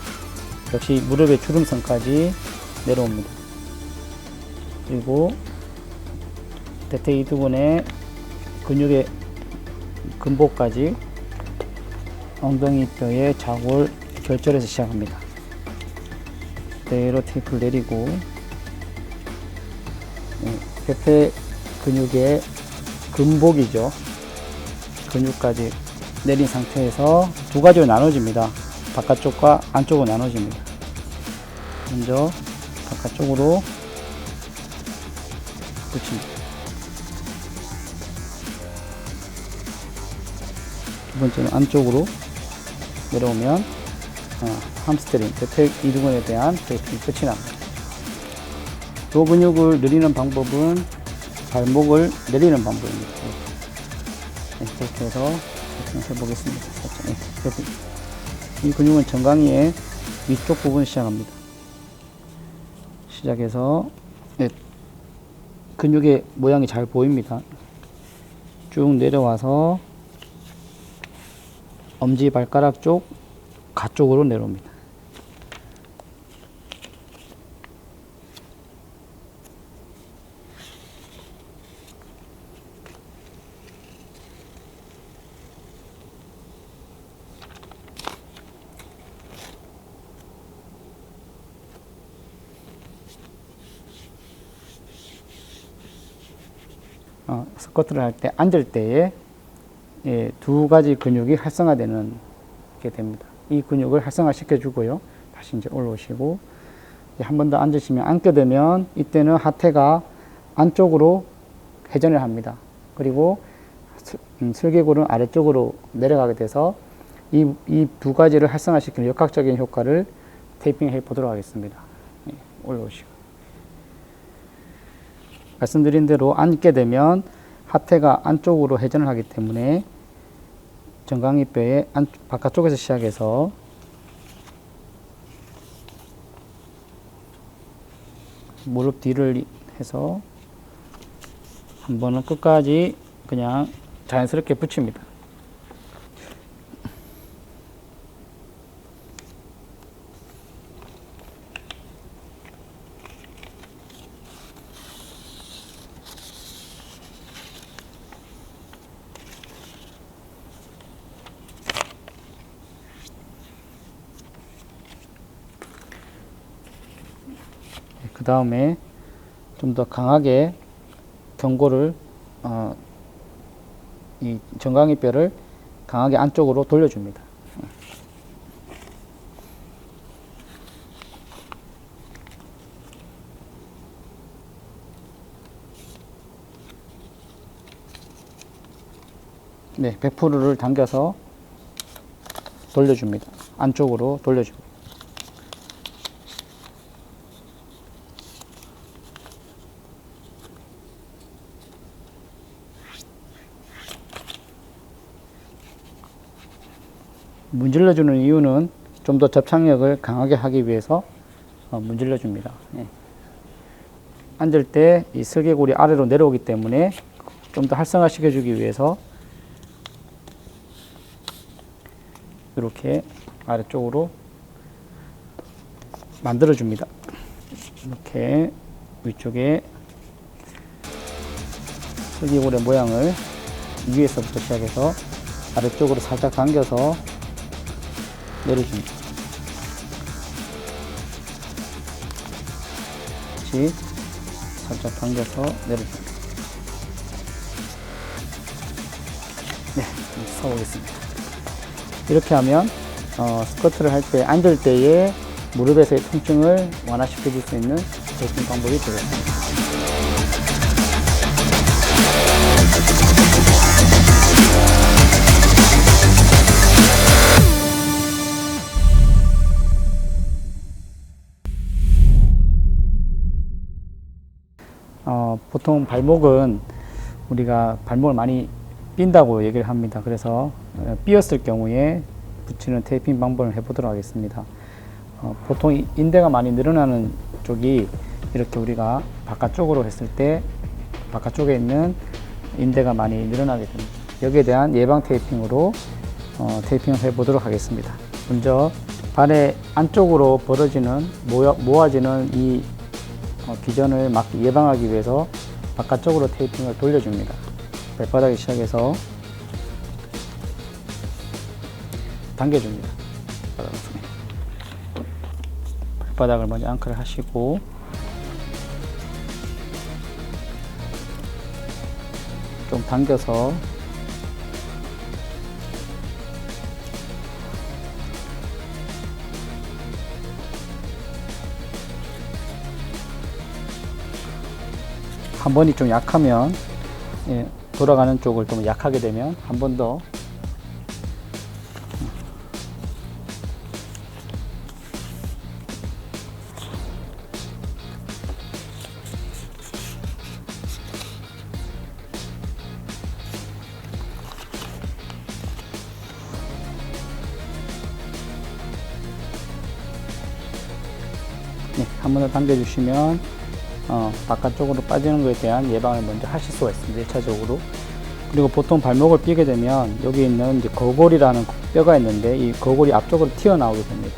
Speaker 6: 역시 무릎의 주름선까지 내려옵니다. 그리고 대퇴 이두근의 근육의 근복까지 엉덩이 뼈의 자골 결절에서 시작합니다. 그대로 테이프를 내리고 대퇴 근육의 근복이죠. 근육까지 내린 상태에서 두 가지로 나눠집니다. 바깥쪽과 안쪽으로 나눠집니다. 먼저 바깥쪽으로 붙입니다. 두 번째는 안쪽으로 내려오면 함스트링, 대퇴 이두근에 대한 테이핑이 끝이 납니다. 이 근육을 늘리는 방법은 발목을 내리는 방법입니다. 이렇게 해서 해보겠습니다. 이 근육은 정강이의 위쪽 부분을 시작합니다. 시작해서 근육의 모양이 잘 보입니다. 쭉 내려와서 엄지 발가락 쪽 가쪽으로 내려옵니다. 스쿼트를 할 때 앉을 때에 두 가지 근육이 활성화되는 게 됩니다. 이 근육을 활성화 시켜주고요. 다시 이제 올라오시고 한 번 더 앉으시면 앉게 되면 이때는 하태가 안쪽으로 회전을 합니다. 그리고 슬개골은 아래쪽으로 내려가게 돼서 이 두 가지를 활성화시키는 역학적인 효과를 테이핑해 보도록 하겠습니다. 올라오시고 말씀드린 대로 앉게 되면 하태가 안쪽으로 회전을 하기 때문에 정강이뼈의 바깥쪽에서 시작해서 무릎 뒤를 해서 한 번은 끝까지 그냥 자연스럽게 붙입니다. 그 다음에 좀 더 강하게 경고를 이 정강이뼈를 강하게 안쪽으로 돌려줍니다. 네, 100%를 당겨서 돌려줍니다. 안쪽으로 돌려줍니다. 문질러주는 이유는 좀 더 접착력을 강하게 하기 위해서 문질러줍니다. 예. 앉을 때 이 슬개골이 아래로 내려오기 때문에 좀 더 활성화시켜주기 위해서 이렇게 아래쪽으로 만들어줍니다. 이렇게 위쪽에 슬개골의 모양을 위에서부터 시작해서 아래쪽으로 살짝 당겨서 내려줍니다. 다시 살짝 당겨서 내려줍니다. 네, 서보겠습니다. 이렇게 하면 스쿼트를 할 때 앉을 때에 무릎에서의 통증을 완화시켜 줄 수 있는 테이핑 방법이 되겠습니다. 보통 발목은 우리가 발목을 많이 삔다고 얘기를 합니다. 그래서 삐었을 경우에 붙이는 테이핑 방법을 해보도록 하겠습니다. 보통 인대가 많이 늘어나는 쪽이 이렇게 우리가 바깥쪽으로 했을 때 바깥쪽에 있는 인대가 많이 늘어나게 됩니다. 여기에 대한 예방 테이핑으로 테이핑을 해보도록 하겠습니다. 먼저 발의 안쪽으로 벌어지는 모아지는 이 기전을 막 예방하기 위해서 바깥쪽으로 테이핑을 돌려줍니다. 발바닥에 시작해서 당겨줍니다. 발바닥을 먼저 앙크를 하시고 좀 당겨서 한 번이 좀 약하면 돌아가는 쪽을 좀 약하게 되면 한 번 더 한 번 더 당겨주시면 바깥쪽으로 빠지는 것에 대한 예방을 먼저 하실 수가 있습니다. 1차적으로. 그리고 보통 발목을 삐게 되면 여기 있는 이제 거골이라는 뼈가 있는데 이 거골이 앞쪽으로 튀어나오게 됩니다.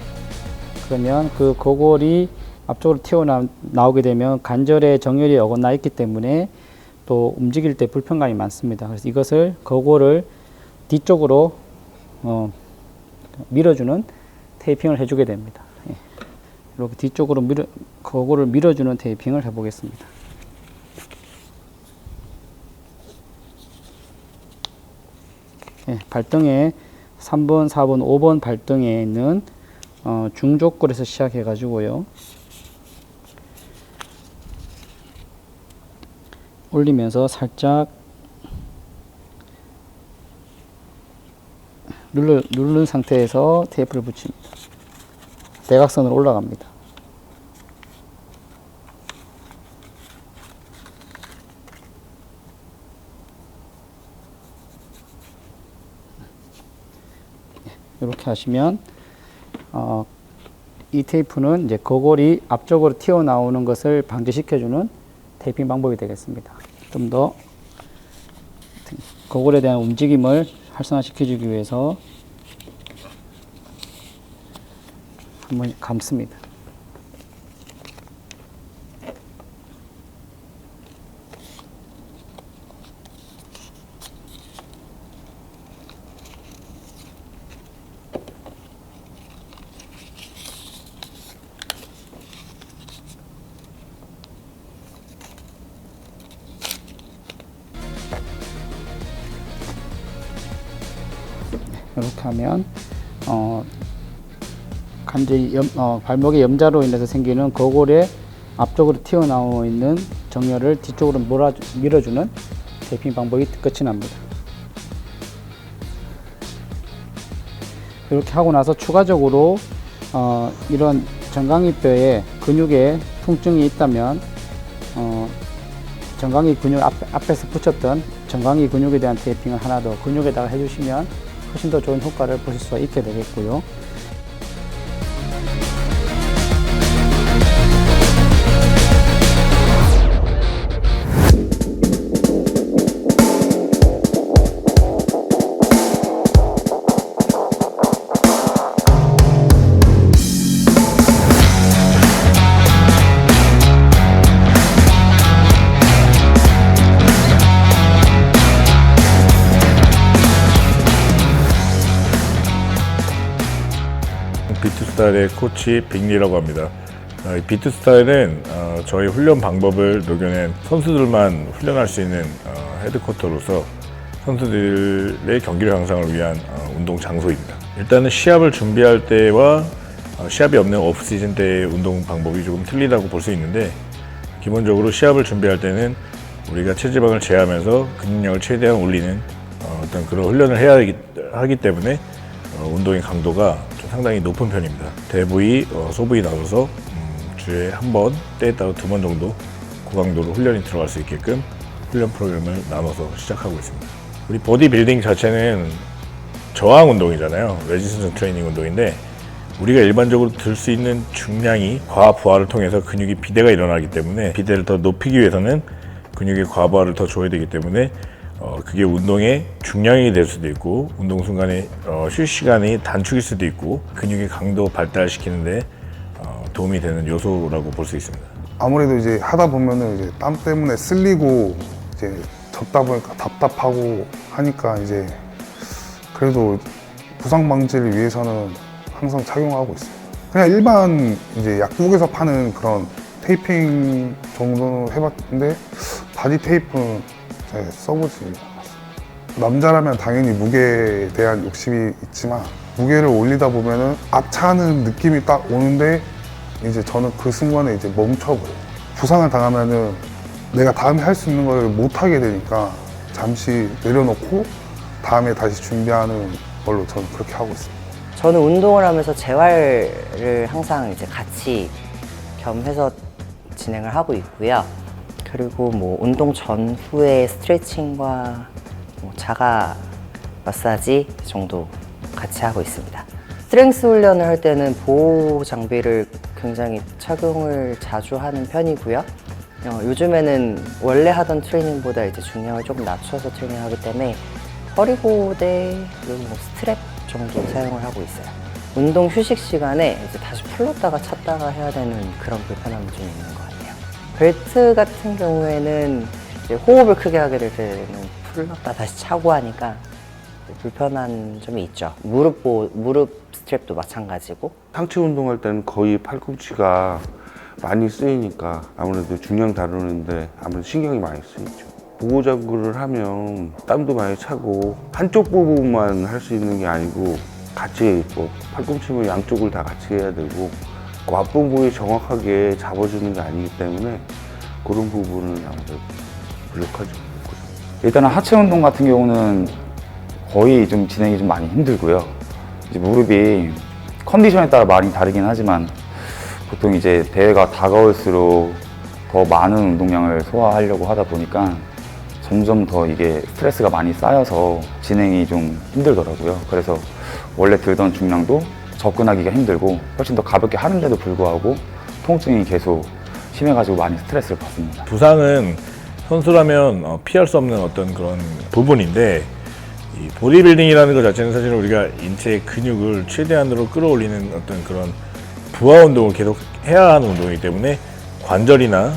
Speaker 6: 그러면 그 거골이 앞쪽으로 튀어나오게 되면 관절에 정혈이 어긋나 있기 때문에 또 움직일 때 불편감이 많습니다. 그래서 이것을 거골을 뒤쪽으로 밀어주는 테이핑을 해주게 됩니다. 예. 이렇게 뒤쪽으로 거골을 밀어주는 테이핑을 해보겠습니다. 예, 발등에 3번, 4번, 5번 발등에 있는 중족골에서 시작해 가지고요. 올리면서 살짝 누른 상태에서 테이프를 붙입니다. 대각선으로 올라갑니다. 이렇게 하시면 이 테이프는 이제 거골이 앞쪽으로 튀어나오는 것을 방지시켜주는 테이핑 방법이 되겠습니다. 좀 더 거골에 대한 움직임을 활성화시켜주기 위해서 한번 감습니다. 이렇게 하면 간절히 발목의 염자로 인해서 생기는 거골의 앞쪽으로 튀어나오고 있는 정혈을 뒤쪽으로 밀어주는 테이핑 방법이 끝이 납니다. 이렇게 하고 나서 추가적으로 이런 정강이뼈에 근육에 통증이 있다면 정강이 근육 앞에서 붙였던 정강이 근육에 대한 테이핑을 하나 더 근육에다가 해주시면 훨씬 더 좋은 효과를 보실 수가 있게 되겠고요.
Speaker 7: 비투스타일의 코치 빅리라고 합니다. 비투스타일은 저희 훈련 방법을 녹여낸 선수들만 훈련할 수 있는 헤드쿼터로서 선수들의 경기력 향상을 위한 운동 장소입니다. 일단은 시합을 준비할 때와 시합이 없는 오프시즌 때의 운동 방법이 조금 틀리다고 볼 수 있는데, 기본적으로 시합을 준비할 때는 우리가 체지방을 제하면서 근육량을 최대한 올리는 어떤 그런 훈련을 해야 하기 때문에 운동의 강도가 좀 상당히 높은 편입니다. 대부위, 소부위 나눠서 주에 한 번, 때에 따라 2번 정도 고강도로 훈련이 들어갈 수 있게끔 훈련 프로그램을 나눠서 시작하고 있습니다. 우리 보디빌딩 자체는 저항 운동이잖아요. 레지스턴스 트레이닝 운동인데, 우리가 일반적으로 들 수 있는 중량이 과부하를 통해서 근육이 비대가 일어나기 때문에, 비대를 더 높이기 위해서는 근육의 과부하를 더 줘야 되기 때문에 그게 운동의 중량이 될 수도 있고, 운동 순간에 쉴 시간이 단축일 수도 있고, 근육의 강도 발달시키는데 도움이 되는 요소라고 볼 수 있습니다.
Speaker 1: 아무래도 이제 하다 보면은 이제 땀 때문에 쓸리고 이제 젖다 보니까 답답하고 하니까 이제 그래도 부상 방지를 위해서는 항상 착용하고 있어요. 그냥 일반 이제 약국에서 파는 그런 테이핑 정도는 해봤는데 바디 테이프는 잘 써보지 않았어요. 남자라면 당연히 무게에 대한 욕심이 있지만 무게를 올리다 보면은 앞차는 느낌이 딱 오는데 이제 저는 그 순간에 이제 멈춰버려요. 부상을 당하면은 내가 다음에 할 수 있는 걸 못 하게 되니까 잠시 내려놓고 다음에 다시 준비하는 걸로 저는 그렇게 하고 있습니다.
Speaker 4: 저는 운동을 하면서 재활을 항상 이제 같이 겸해서 진행을 하고 있고요. 그리고 뭐 운동 전후에 스트레칭과 뭐 자가 마사지 정도 같이 하고 있습니다. 스트렝스 훈련을 할 때는 보호 장비를 굉장히 착용을 자주 하는 편이고요. 요즘에는 원래 하던 트레이닝보다 이제 중량을 조금 낮춰서 트레이닝하기 때문에 허리보대 그리고 뭐 스트랩 정도 사용을 하고 있어요. 운동 휴식 시간에 이제 다시 풀렀다가 찼다가 해야 되는 그런 불편함이 좀 있는 것 같아요. 벨트 같은 경우에는 이제 호흡을 크게 하게 될 때는 풀렀다 다시 차고 하니까 불편한 점이 있죠. 무릎 스트랩도 마찬가지고.
Speaker 3: 상체 운동할 때는 거의 팔꿈치가 많이 쓰이니까 아무래도 중량 다루는데 아무래도 신경이 많이 쓰이죠. 보호자구를 하면 땀도 많이 차고 한쪽 부분만 할 수 있는 게 아니고 같이 뭐 팔꿈치면 양쪽을 다 같이 해야 되고 그 앞부분이 정확하게 잡아주는 게 아니기 때문에 그런 부분은 아무래도 부족하죠.
Speaker 2: 일단은 하체 운동 같은 경우는 거의 좀 진행이 좀 많이 힘들고요. 이제 무릎이 컨디션에 따라 많이 다르긴 하지만 보통 이제 대회가 다가올수록 더 많은 운동량을 소화하려고 하다 보니까 점점 더 이게 스트레스가 많이 쌓여서 진행이 좀 힘들더라고요. 그래서 원래 들던 중량도 접근하기가 힘들고 훨씬 더 가볍게 하는데도 불구하고 통증이 계속 심해가지고 많이 스트레스를 받습니다.
Speaker 7: 부상은 선수라면 피할 수 없는 어떤 그런 부분인데 이 보디빌딩이라는 것 자체는 사실 우리가 인체의 근육을 최대한으로 끌어올리는 어떤 그런 부하 운동을 계속 해야 하는 운동이기 때문에 관절이나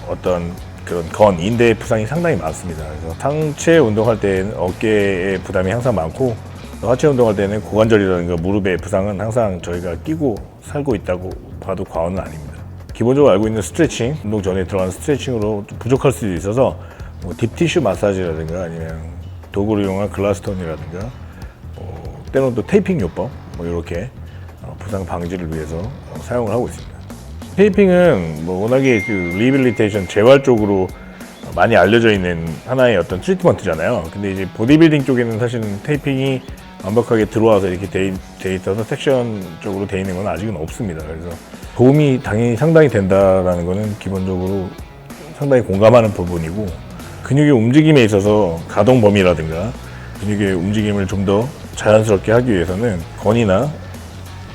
Speaker 7: 어떤 그런 인대의 부상이 상당히 많습니다. 그래서 상체 운동할 때는 어깨에 부담이 항상 많고 하체 운동할 때는 고관절이라든가 무릎의 부상은 항상 저희가 끼고 살고 있다고 봐도 과언은 아닙니다. 기본적으로 알고 있는 스트레칭, 운동 전에 들어가는 스트레칭으로 좀 부족할 수도 있어서 뭐 딥티슈 마사지라든가 아니면 도구를 이용한 글라스톤이라든가 때로는 또 테이핑 요법 뭐 이렇게 부상 방지를 위해서 사용을 하고 있습니다. 테이핑은 뭐 워낙에 그 리빌리테이션 재활 쪽으로 많이 알려져 있는 하나의 어떤 트리트먼트잖아요. 근데 이제 보디빌딩 쪽에는 사실은 테이핑이 완벽하게 들어와서 이렇게 돼 있어서 섹션 쪽으로 돼 있는 건 아직은 없습니다. 그래서 도움이 당연히 상당히 된다라는 거는 기본적으로 상당히 공감하는 부분이고 근육의 움직임에 있어서 가동 범위라든가 근육의 움직임을 좀 더 자연스럽게 하기 위해서는 건이나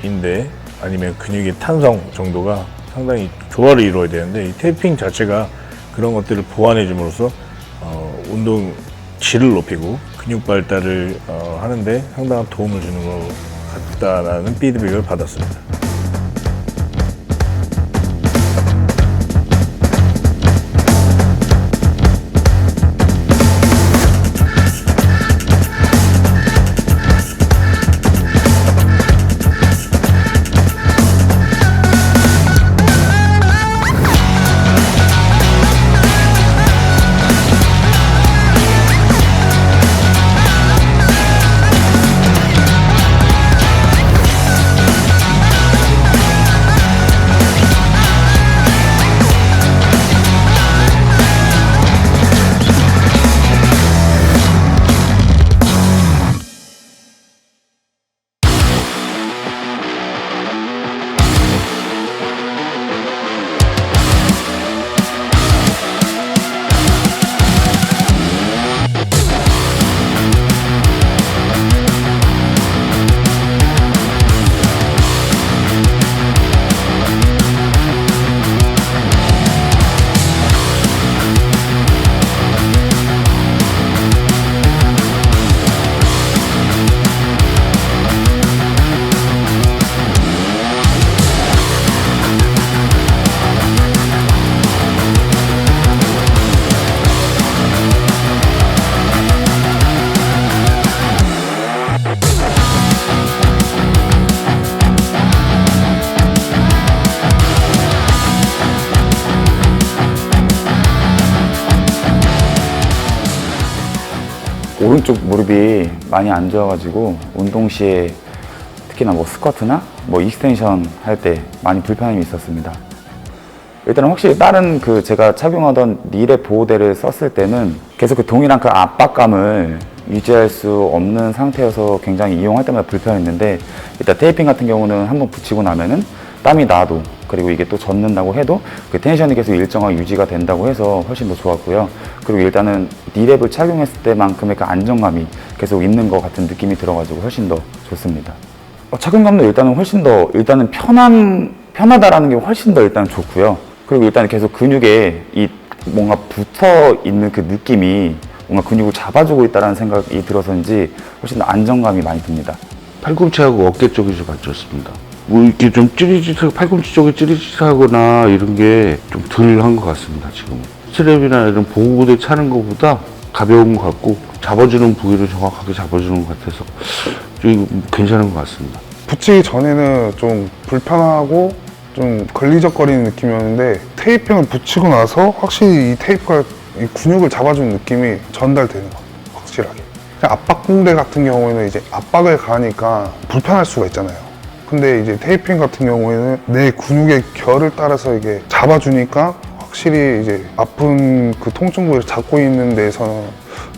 Speaker 7: 인대 아니면 근육의 탄성 정도가 상당히 조화를 이루어야 되는데 이 테이핑 자체가 그런 것들을 보완해 줌으로써 운동 질을 높이고 근육 발달을 하는데 상당한 도움을 주는 것 같다라는 피드백을 받았습니다.
Speaker 2: 오른쪽 무릎이 많이 안 좋아가지고 운동 시에 특히나 뭐 스쿼트나 뭐 익스텐션 할 때 많이 불편함이 있었습니다. 일단은 확실히 다른 제가 착용하던 닐의 보호대를 썼을 때는 계속 그 동일한 그 압박감을 유지할 수 없는 상태여서 굉장히 이용할 때마다 불편했는데 일단 테이핑 같은 경우는 한번 붙이고 나면은 땀이 나도 그리고 이게 또 젖는다고 해도 그 텐션이 계속 일정하게 유지가 된다고 해서 훨씬 더 좋았고요. 그리고 일단은 닐랩을 착용했을 때만큼의 그 안정감이 계속 있는 것 같은 느낌이 들어가지고 훨씬 더 좋습니다. 착용감도 일단은 훨씬 더 일단은 편하다라는 게 훨씬 더 일단 좋고요. 그리고 일단 계속 근육에 이 뭔가 붙어 있는 그 느낌이 뭔가 근육을 잡아주고 있다는 생각이 들어서인지 훨씬 더 안정감이 많이 듭니다.
Speaker 3: 팔꿈치하고 어깨 쪽이 좀 안 좋습니다. 뭐 이렇게 좀 찌릿찌릿하고 팔꿈치 쪽이 찌릿찌릿하거나 이런 게 좀 덜 한 것 같습니다. 지금 스트랩이나 이런 보호구대 차는 것보다 가벼운 것 같고 잡아주는 부위를 정확하게 잡아주는 것 같아서 좀 괜찮은 것 같습니다.
Speaker 1: 붙이기 전에는 좀 불편하고 좀 걸리적거리는 느낌이었는데 테이핑을 붙이고 나서 확실히 이 테이프가 이 근육을 잡아주는 느낌이 전달되는 것 같아요. 확실하게. 압박붕대 같은 경우에는 이제 압박을 가하니까 불편할 수가 있잖아요. 근데 이제 테이핑 같은 경우에는 내 근육의 결을 따라서 이게 잡아주니까 확실히 이제 아픈 그 통증 부위를 잡고 있는 데에서는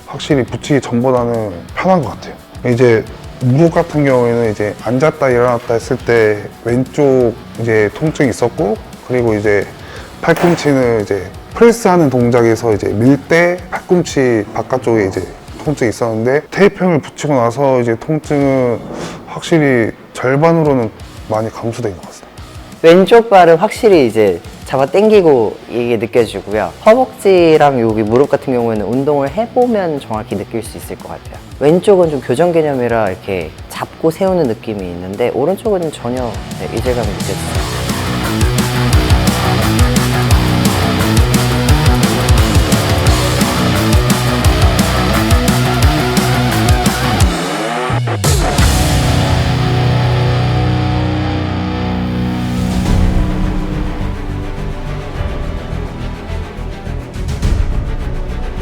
Speaker 1: 확실히 붙이기 전보다는 편한 것 같아요. 이제 무릎 같은 경우에는 이제 앉았다 일어났다 했을 때 왼쪽 이제 통증이 있었고, 그리고 이제 팔꿈치는 이제 프레스하는 동작에서 이제 밀 때 팔꿈치 바깥쪽에 이제 통증이 있었는데 테이핑을 붙이고 나서 이제 통증은 확실히 절반으로는 많이 감소된 것 같습니다.
Speaker 4: 왼쪽 발은 확실히 이제 잡아 당기고 이게 느껴지고요. 허벅지랑 여기 무릎 같은 경우에는 운동을 해보면 정확히 느낄 수 있을 것 같아요. 왼쪽은 좀 교정 개념이라 이렇게 잡고 세우는 느낌이 있는데 오른쪽은 전혀 이질감이 느껴져요.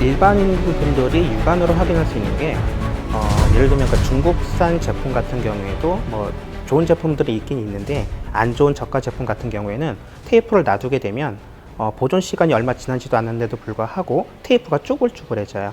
Speaker 5: 일반인 분들이 육안으로 확인할 수 있는 게 예를 들면 그 중국산 제품 같은 경우에도 뭐 좋은 제품들이 있긴 있는데 안 좋은 저가 제품 같은 경우에는 테이프를 놔두게 되면 보존 시간이 얼마 지나지도 않는데도 불구하고 테이프가 쭈글쭈글해져요.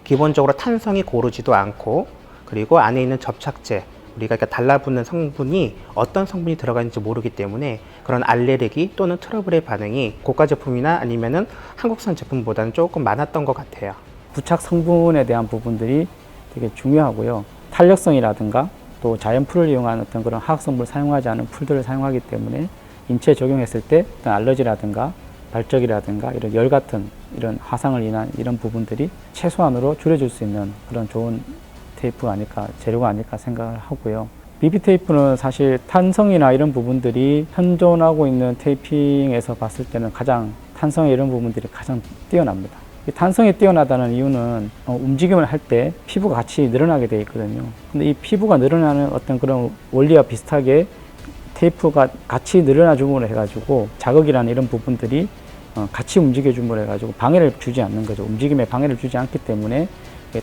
Speaker 5: 기본적으로 탄성이 고르지도 않고, 그리고 안에 있는 접착제, 우리가 달라붙는 성분이 어떤 성분이 들어가는지 모르기 때문에 그런 알레르기 또는 트러블의 반응이 고가 제품이나 아니면은 한국산 제품보다는 조금 많았던 것 같아요.
Speaker 6: 부착 성분에 대한 부분들이 되게 중요하고요. 탄력성이라든가 또 자연 풀을 이용한 어떤 그런 화학 성분을 사용하지 않은 풀들을 사용하기 때문에 인체에 적용했을 때 어떤 알러지라든가 발적이라든가 이런 열 같은 이런 화상을 인한 이런 부분들이 최소한으로 줄여줄 수 있는 그런 좋은 테이프가 아닐까, 재료가 아닐까 생각을 하고요. BB 테이프는 사실 탄성이나 이런 부분들이 현존하고 있는 테이핑에서 봤을 때는 가장 탄성의 이런 부분들이 가장 뛰어납니다. 이 탄성이 뛰어나다는 이유는 움직임을 할 때 피부가 같이 늘어나게 되어 있거든요. 근데 이 피부가 늘어나는 어떤 그런 원리와 비슷하게 테이프가 같이 늘어나 줌으로 해가지고 자극이라는 이런 부분들이 같이 움직여 줌으로 해가지고 방해를 주지 않는 거죠. 움직임에 방해를 주지 않기 때문에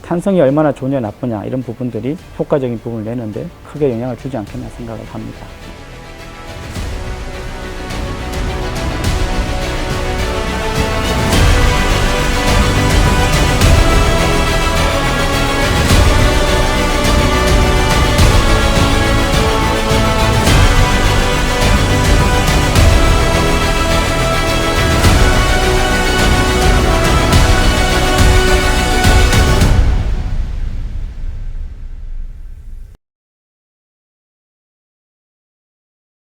Speaker 6: 탄성이 얼마나 좋냐 나쁘냐 이런 부분들이 효과적인 부분을 내는데 크게 영향을 주지 않겠나 생각을 합니다.